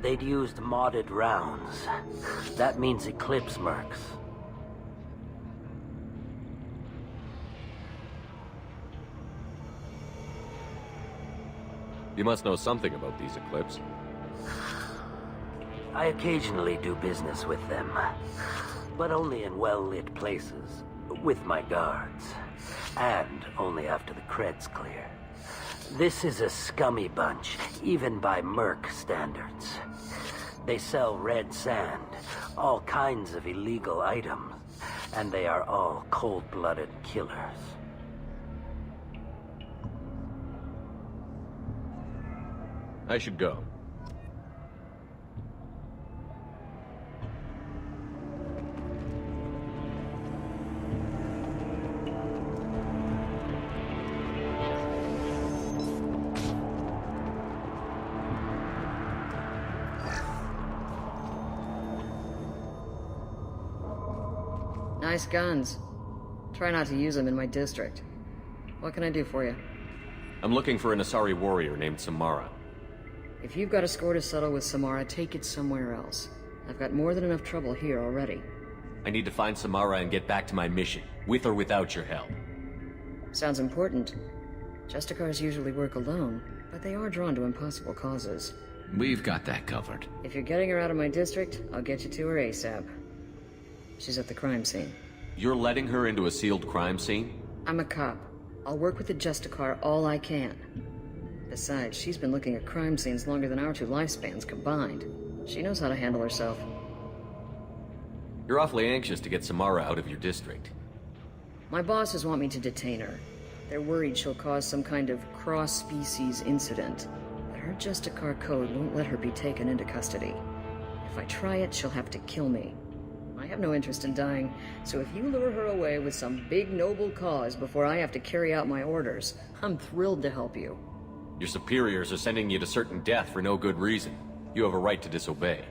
They'd used modded rounds. That means Eclipse mercs. You must know something about these Eclipse. I occasionally do business with them, but only in well-lit places, with my guards, and only after the cred's clear. This is a scummy bunch, even by merc standards. They sell red sand, all kinds of illegal items, and they are all cold-blooded killers. I should go. Nice guns. Try not to use them in my district. What can I do for you? I'm looking for an Asari warrior named Samara. If you've got a score to settle with Samara, take it somewhere else. I've got more than enough trouble here already. I need to find Samara and get back to my mission, with or without your help. Sounds important. Justicars usually work alone, but they are drawn to impossible causes. We've got that covered. If you're getting her out of my district, I'll get you to her ASAP. She's at the crime scene. You're letting her into a sealed crime scene? I'm a cop. I'll work with the Justicar all I can. Besides, she's been looking at crime scenes longer than our two lifespans combined. She knows how to handle herself. You're awfully anxious to get Samara out of your district. My bosses want me to detain her. They're worried she'll cause some kind of cross-species incident. But her Justicar code won't let her be taken into custody. If I try it, she'll have to kill me. I have no interest in dying, so if you lure her away with some big noble cause before I have to carry out my orders, I'm thrilled to help you. Your superiors are sending you to certain death for no good reason. You have a right to disobey.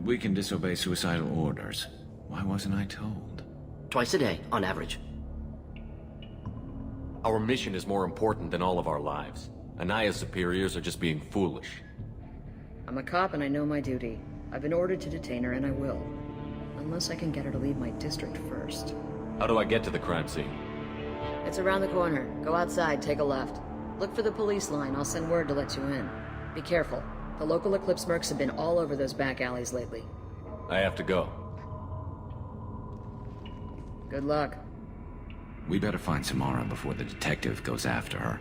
We can disobey suicidal orders. Why wasn't I told? Twice a day, on average. Our mission is more important than all of our lives. Anaya's superiors are just being foolish. I'm a cop and I know my duty. I've been ordered to detain her and I will. Unless I can get her to leave my district first. How do I get to the crime scene? It's around the corner. Go outside, take a left. Look for the police line. I'll send word to let you in. Be careful. The local Eclipse mercs have been all over those back alleys lately. I have to go. Good luck. We better find Samara before the detective goes after her.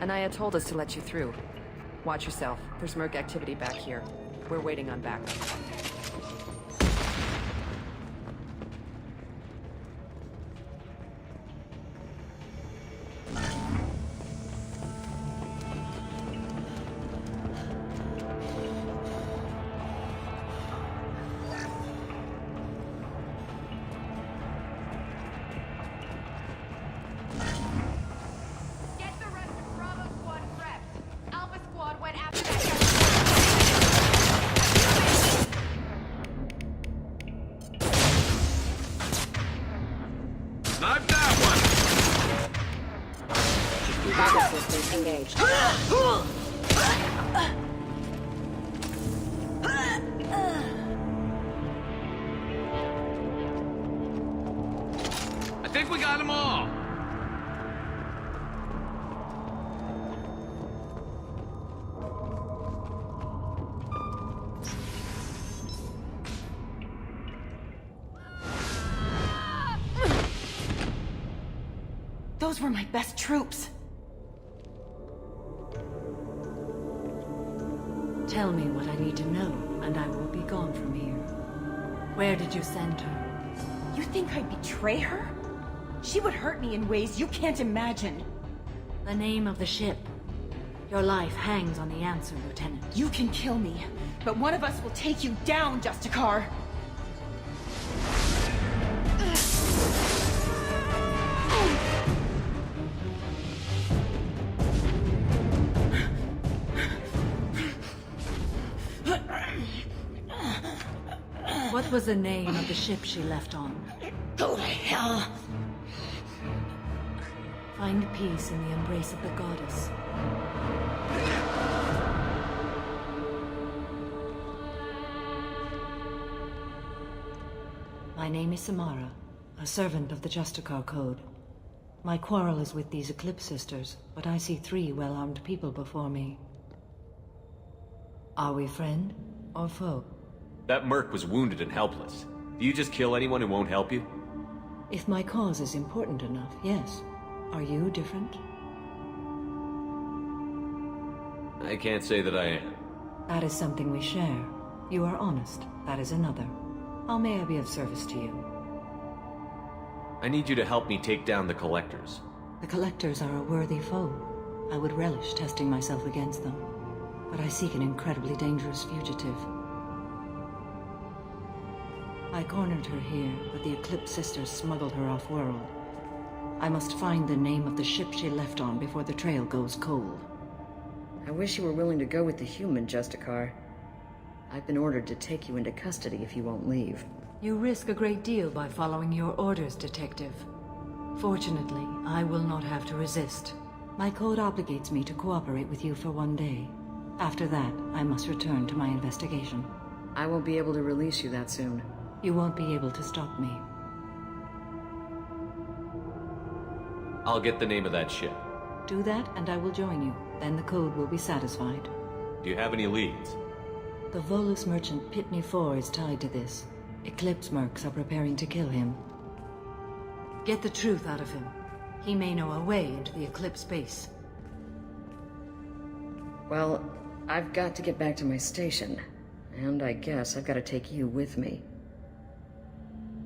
Anaya told us to let you through. Watch yourself. There's merc activity back here. We're waiting on backup. Engaged. I think we got them all. Those were my best troops. Tell me what I need to know, and I will be gone from here. Where did you send her? You think I'd betray her? She would hurt me in ways you can't imagine. The name of the ship. Your life hangs on the answer, Lieutenant. You can kill me, but one of us will take you down, Justicar. What was the name of the ship she left on? Go to hell! Find peace in the embrace of the goddess. My name is Samara, a servant of the Justicar Code. My quarrel is with these Eclipse Sisters, but I see 3 well-armed people before me. Are we friend or foe? That merc was wounded and helpless. Do you just kill anyone who won't help you? If my cause is important enough, yes. Are you different? I can't say that I am. That is something we share. You are honest. That is another. How may I be of service to you? I need you to help me take down the Collectors. The Collectors are a worthy foe. I would relish testing myself against them. But I seek an incredibly dangerous fugitive. I cornered her here, but the Eclipse Sisters smuggled her off-world. I must find the name of the ship she left on before the trail goes cold. I wish you were willing to go with the human, Justicar. I've been ordered to take you into custody if you won't leave. You risk a great deal by following your orders, Detective. Fortunately, I will not have to resist. My code obligates me to cooperate with you for 1 day. After that, I must return to my investigation. I won't be able to release you that soon. You won't be able to stop me. I'll get the name of that ship. Do that, and I will join you. Then the code will be satisfied. Do you have any leads? The Volus merchant Pitney 4 is tied to this. Eclipse mercs are preparing to kill him. Get the truth out of him. He may know a way into the Eclipse base. Well, I've got to get back to my station. And I guess I've got to take you with me.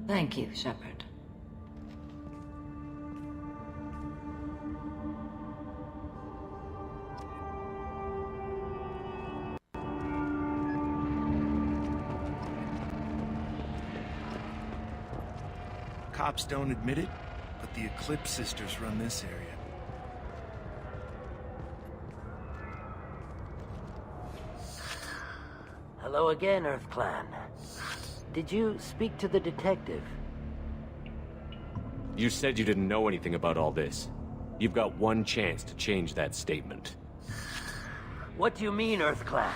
Thank you, Shepard. Cops don't admit it, but the Eclipse Sisters run this area. Hello again, Earth Clan. Did you speak to the detective? You said you didn't know anything about all this. You've got 1 chance to change that statement. What do you mean, Earth Clan?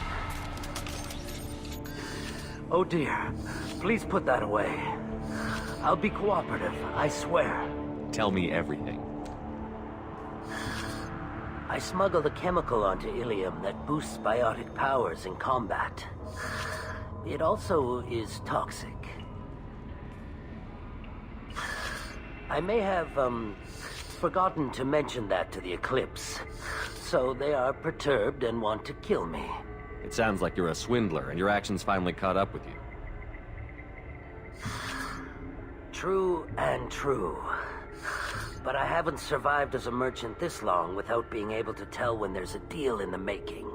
Oh dear. Please put that away. I'll be cooperative, I swear. Tell me everything. I smuggled a chemical onto Ilium that boosts biotic powers in combat. It also is toxic. I may have, forgotten to mention that to the Eclipse. So they are perturbed and want to kill me. It sounds like you're a swindler, and your actions finally caught up with you. True and true. But I haven't survived as a merchant this long without being able to tell when there's a deal in the making.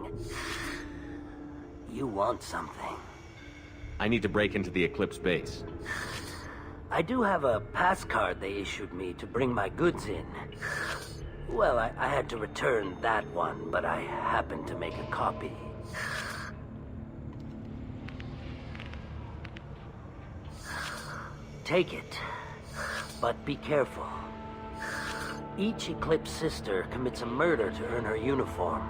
You want something. I need to break into the Eclipse base. I do have a pass card they issued me to bring my goods in. Well, I had to return that one, but I happened to make a copy. Take it, but be careful. Each Eclipse sister commits a murder to earn her uniform.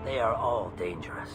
They are all dangerous.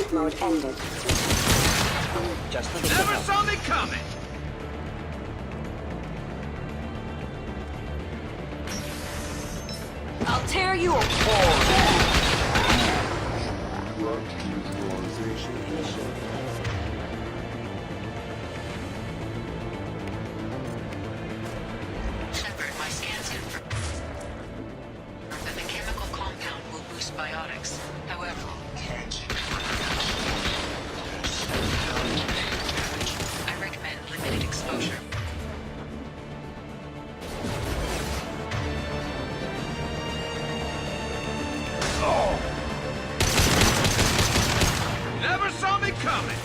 Transit mode ended. Just never saw me coming! I'll tear you apart! Shepard, my scans confirm that the chemical compound will boost biotics. However, I recommend limited exposure. Never saw me coming!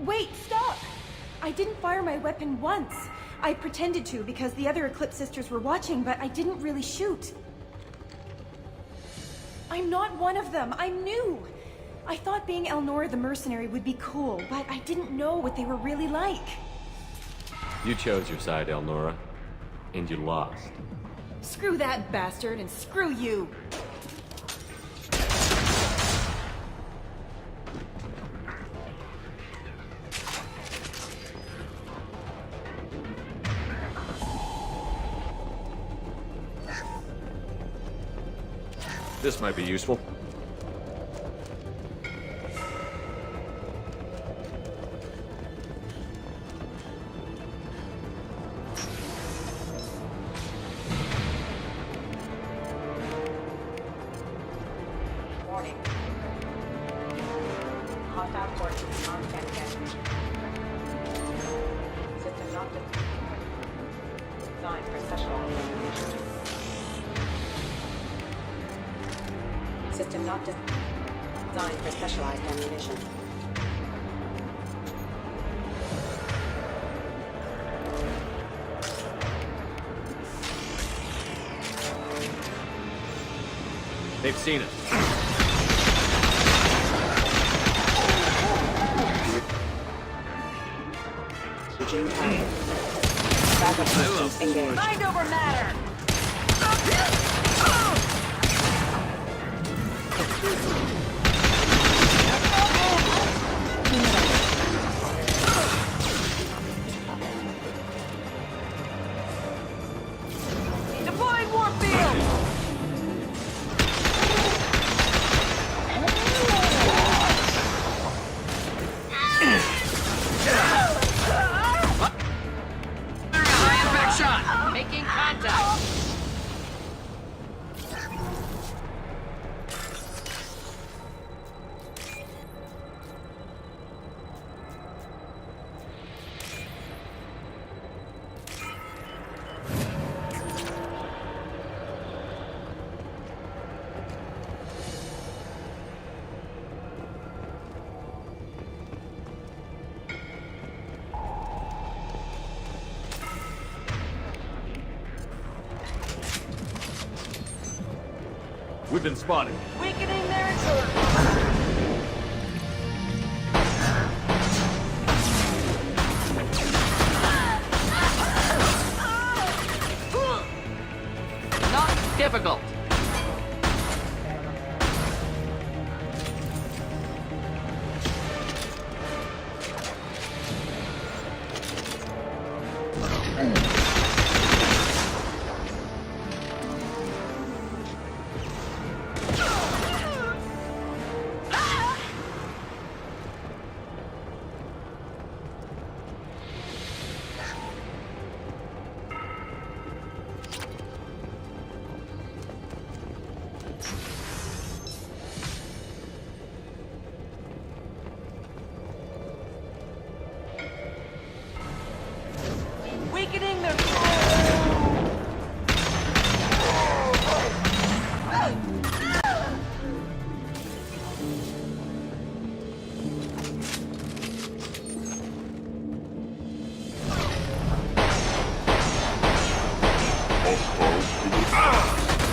Wait, stop! I didn't fire my weapon once. I pretended to because the other Eclipse sisters were watching, but I didn't really shoot. I'm not one of them. I'm new. I thought being Elnora the mercenary would be cool, but I didn't know what they were really like. You chose your side, Elnora, and you lost. Screw that bastard, and screw you! This might be useful. Warning. Hostile forces on Renegade. System not designed for specialized ammunition. System not designed for specialized ammunition. They've seen us. Backup systems engaged. Mind over matter! Deploying warfield! High impact shot! Making contact! We've been spotted. Weakening their turret. Not difficult. Weakening their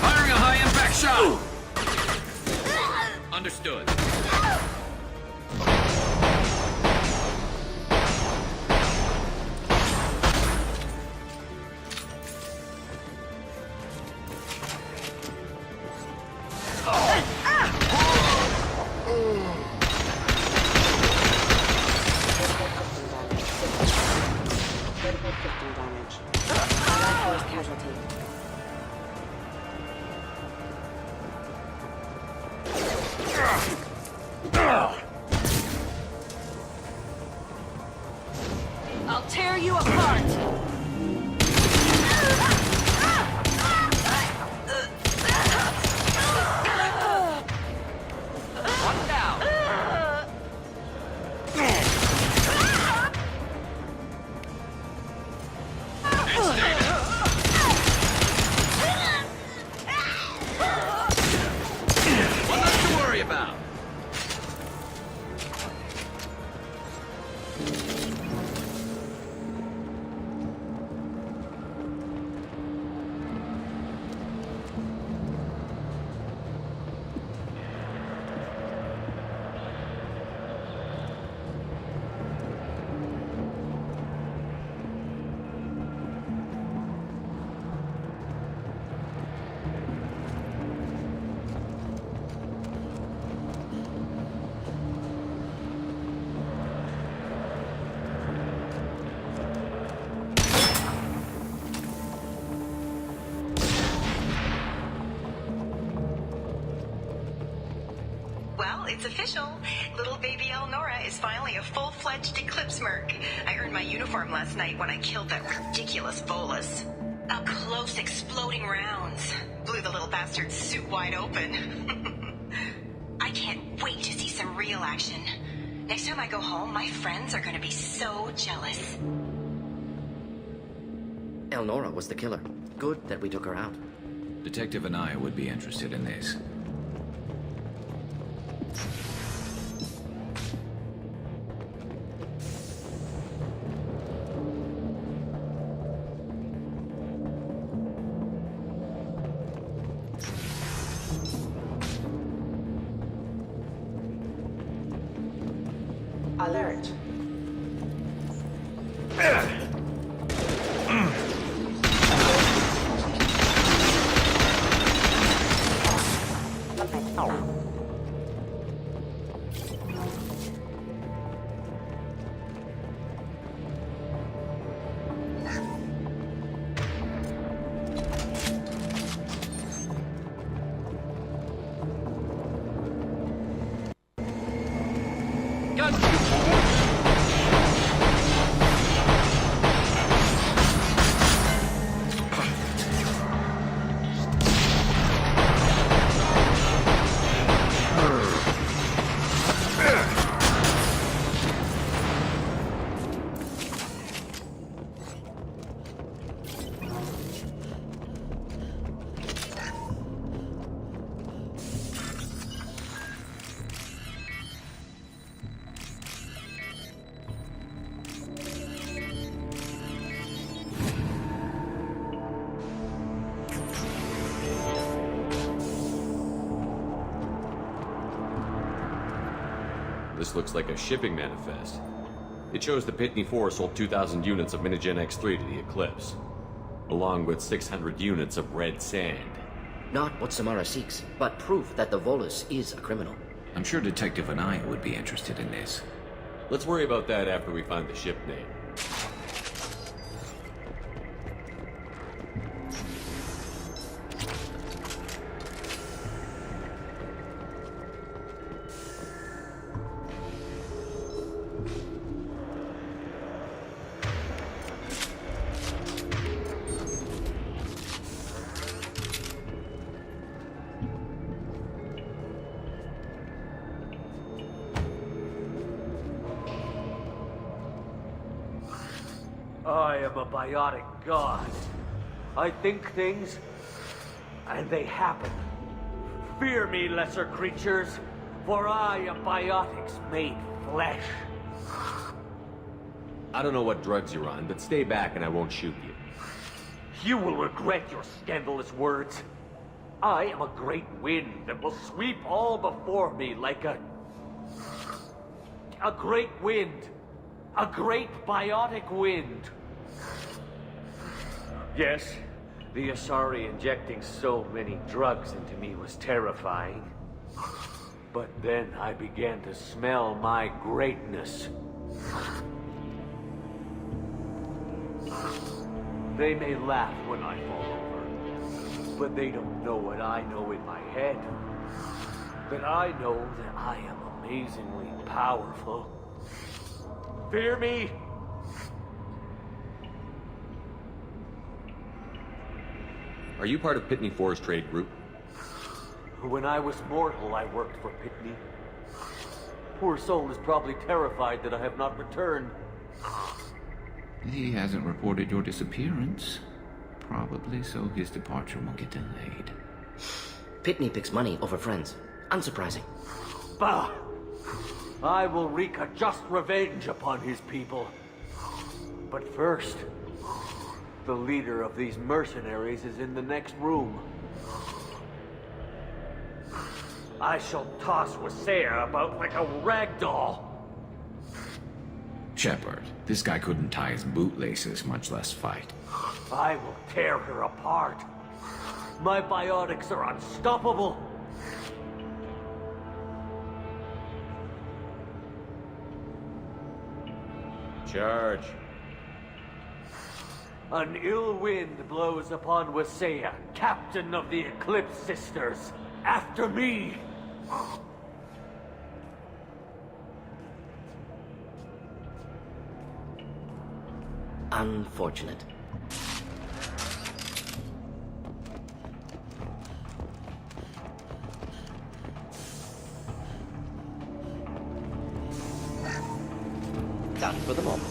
Firing a high-impact shot! Understood. Critical system damage. Allied force casualty. I'll tear you apart! One down. One less to worry about. Well, it's official. Little baby Elnora is finally a full-fledged Eclipse Merc. I earned my uniform last night when I killed that ridiculous Volus. Up close, exploding rounds. Blew the little bastard's suit wide open. I can't wait to see some real action. Next time I go home, my friends are gonna be so jealous. Elnora was the killer. Good that we took her out. Detective and I would be interested in this. Alert. This looks like a shipping manifest. It shows the Pitney 4 sold 2,000 units of Minigen X3 to the Eclipse, along with 600 units of red sand. Not what Samara seeks, but proof that the Volus is a criminal. I'm sure Detective Anaya would be interested in this. Let's worry about that after we find the ship name. I am a biotic god. I think things, and they happen. Fear me, lesser creatures, for I am biotics made flesh. I don't know what drugs you're on, but stay back and I won't shoot you. You will regret your scandalous words. I am a great wind that will sweep all before me like a great wind. A great biotic wind. Yes, the Asari injecting so many drugs into me was terrifying. But then I began to smell my greatness. They may laugh when I fall over, but they don't know what I know in my head. That I know that I am amazingly powerful. Fear me? Are you part of Pitney 4's trade group? When I was mortal, I worked for Pitney. Poor soul is probably terrified that I have not returned. He hasn't reported your disappearance. Probably so his departure won't get delayed. Pitney picks money over friends. Unsurprising. Bah! I will wreak a just revenge upon his people. But first, the leader of these mercenaries is in the next room. I shall toss Wasea about like a rag doll. Shepard, this guy couldn't tie his bootlaces, much less fight. I will tear her apart. My biotics are unstoppable. Charge. An ill wind blows upon Wasea, captain of the Eclipse Sisters. After me! Unfortunate. Done for the moment.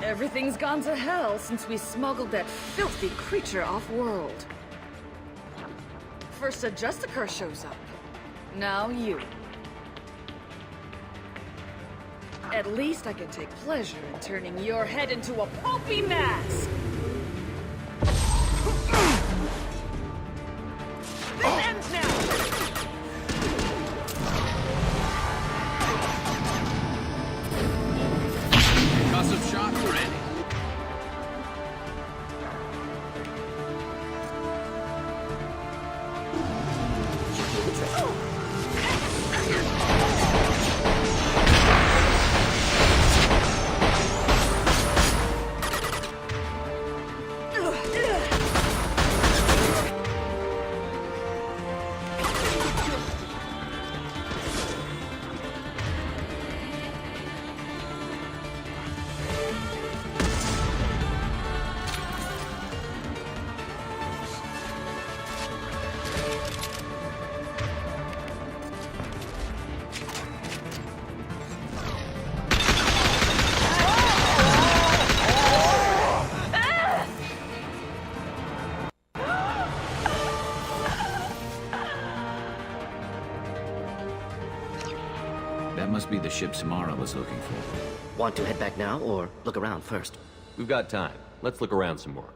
Everything's gone to hell since we smuggled that filthy creature off-world. First a Justicar shows up. Now you. At least I can take pleasure in turning your head into a pulpy mass! This ends now! Concussive shock ready. Must be the ship Samara was looking for. Want to head back now, or look around first? We've got time. Let's look around some more.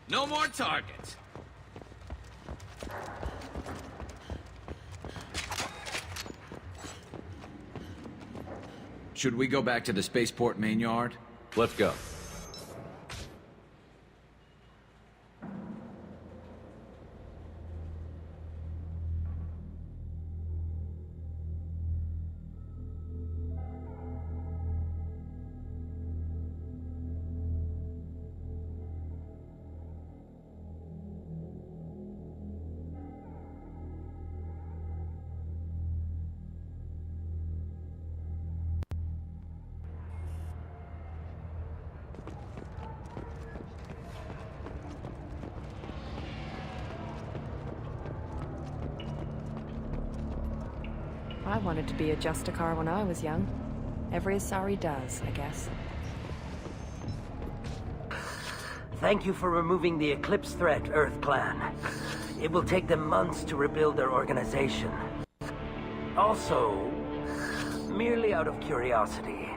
No more targets. Should we go back to the spaceport main yard? Let's go. I wanted to be a Justicar when I was young. Every Asari does, I guess. Thank you for removing the Eclipse threat, Earth Clan. It will take them months to rebuild their organization. Also, merely out of curiosity,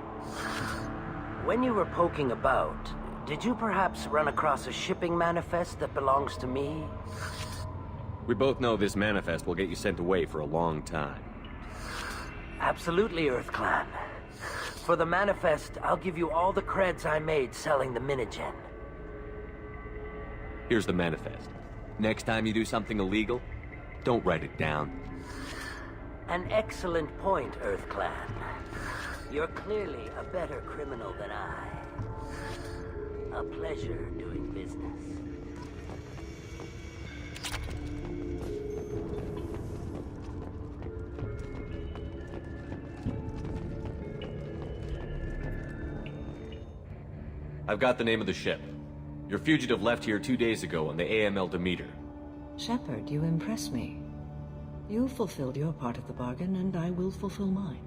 when you were poking about, did you perhaps run across a shipping manifest that belongs to me? We both know this manifest will get you sent away for a long time. Absolutely, Earth Clan. For the manifest, I'll give you all the creds I made selling the Minigen. Here's the manifest. Next time you do something illegal, don't write it down. An excellent point, Earth Clan. You're clearly a better criminal than I. A pleasure doing business. I've got the name of the ship. Your fugitive left here 2 days ago on the AML Demeter. Shepard, you impress me. You fulfilled your part of the bargain, and I will fulfill mine.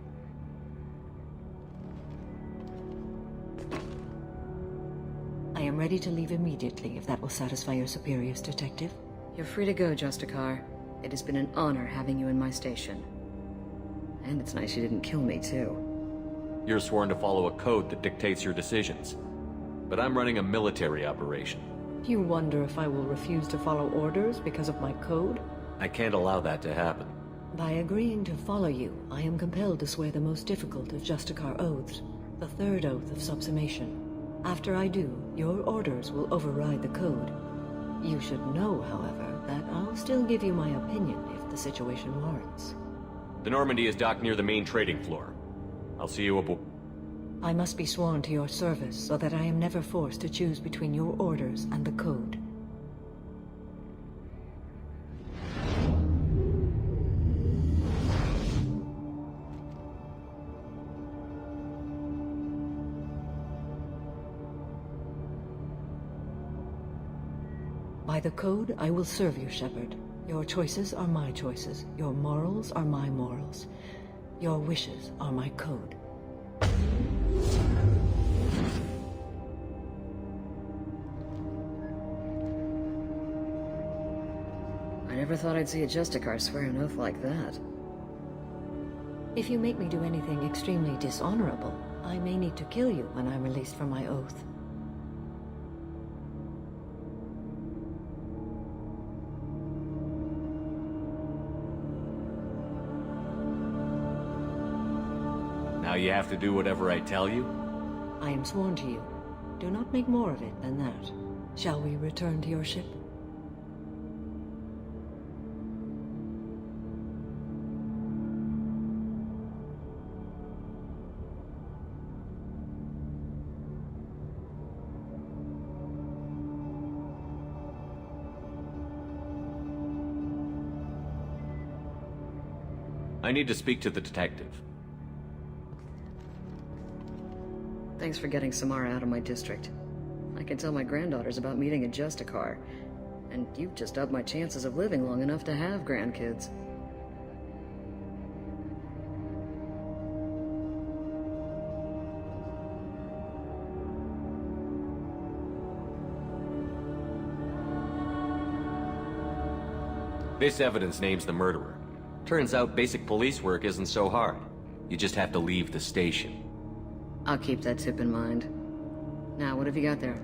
I am ready to leave immediately, if that will satisfy your superiors, Detective. You're free to go, Justicar. It has been an honor having you in my station. And it's nice you didn't kill me, too. You're sworn to follow a code that dictates your decisions. But I'm running a military operation. You wonder if I will refuse to follow orders because of my code? I can't allow that to happen. By agreeing to follow you, I am compelled to swear the most difficult of Justicar oaths, the third oath of subsumation. After I do, your orders will override the code. You should know, however, that I'll still give you my opinion if the situation warrants. The Normandy is docked near the main trading floor. I'll see you aboard. I must be sworn to your service so that I am never forced to choose between your orders and the code. By the code, I will serve you, Shepard. Your choices are my choices. Your morals are my morals. Your wishes are my code. I never thought I'd see a Justicar swear an oath like that. If you make me do anything extremely dishonorable, I may need to kill you when I'm released from my oath. you have to do whatever I tell you? I am sworn to you. Do not make more of it than that. Shall we return to your ship? I need to speak to the detective. Thanks for getting Samara out of my district. I can tell my granddaughters about meeting a Justicar, and you've just upped my chances of living long enough to have grandkids. This evidence names the murderer. Turns out basic police work isn't so hard. You just have to leave the station. I'll keep that tip in mind. Now, what have you got there?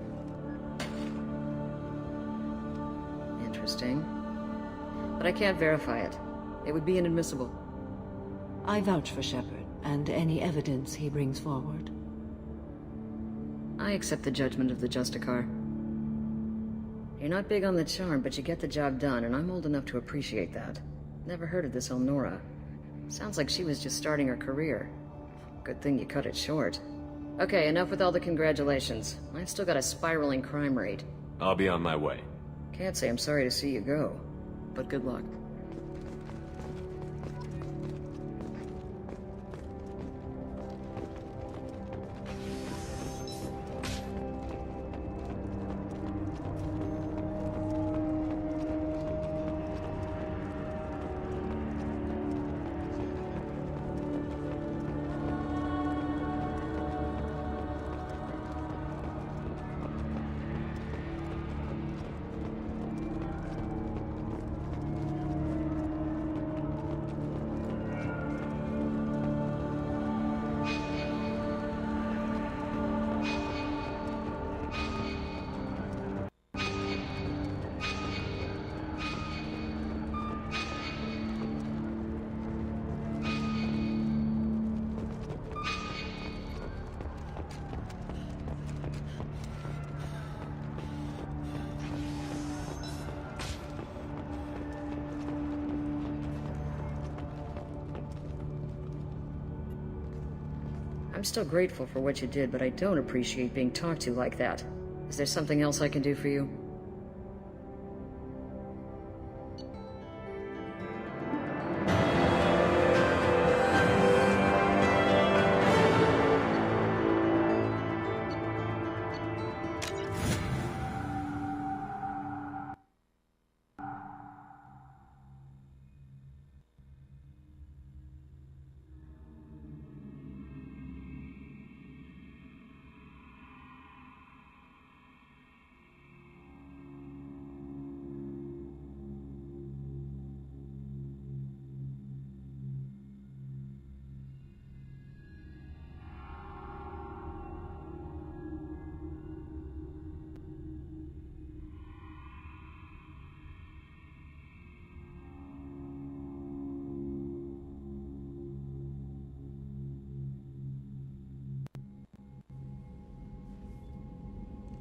Interesting. But I can't verify it. It would be inadmissible. I vouch for Shepard, and any evidence he brings forward. I accept the judgment of the Justicar. You're not big on the charm, but you get the job done, and I'm old enough to appreciate that. Never heard of this Elnora. Sounds like she was just starting her career. Good thing you cut it short. Okay, enough with all the congratulations. I've still got a spiraling crime rate. I'll be on my way. Can't say I'm sorry to see you go, but good luck. I'm still grateful for what you did, but I don't appreciate being talked to like that. Is there something else I can do for you?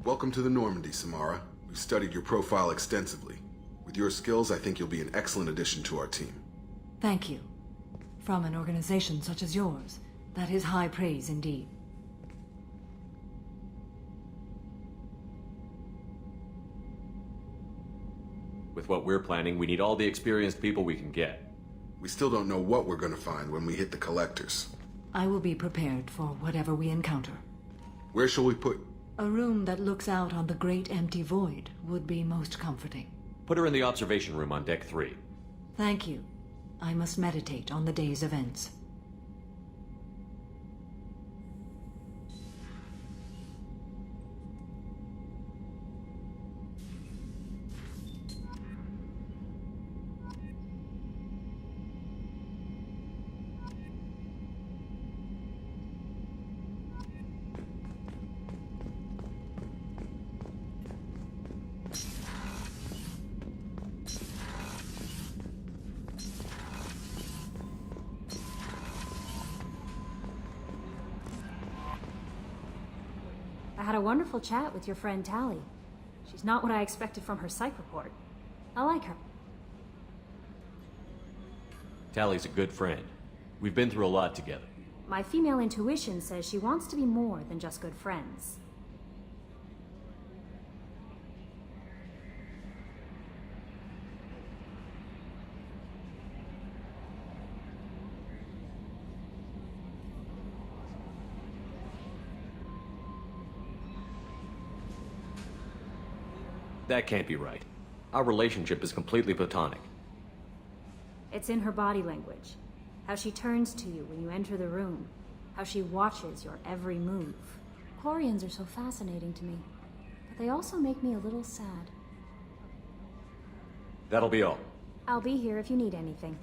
Welcome to the Normandy, Samara. We've studied your profile extensively. With your skills, I think you'll be an excellent addition to our team. Thank you. From an organization such as yours, that is high praise indeed. With what we're planning, we need all the experienced people we can get. We still don't know what we're going to find when we hit the collectors. I will be prepared for whatever we encounter. Where shall we put... A room that looks out on the great empty void would be most comforting. Put her in the observation room on deck 3. Thank you. I must meditate on the day's events. had a wonderful chat with your friend Tally. She's not what I expected from her psych report. I like her. Tally's a good friend. We've been through a lot together. My female intuition says she wants to be more than just good friends. That can't be right. Our relationship is completely platonic. It's in her body language. How she turns to you when you enter the room. How she watches your every move. Quarians are so fascinating to me, but they also make me a little sad. That'll be all. I'll be here if you need anything.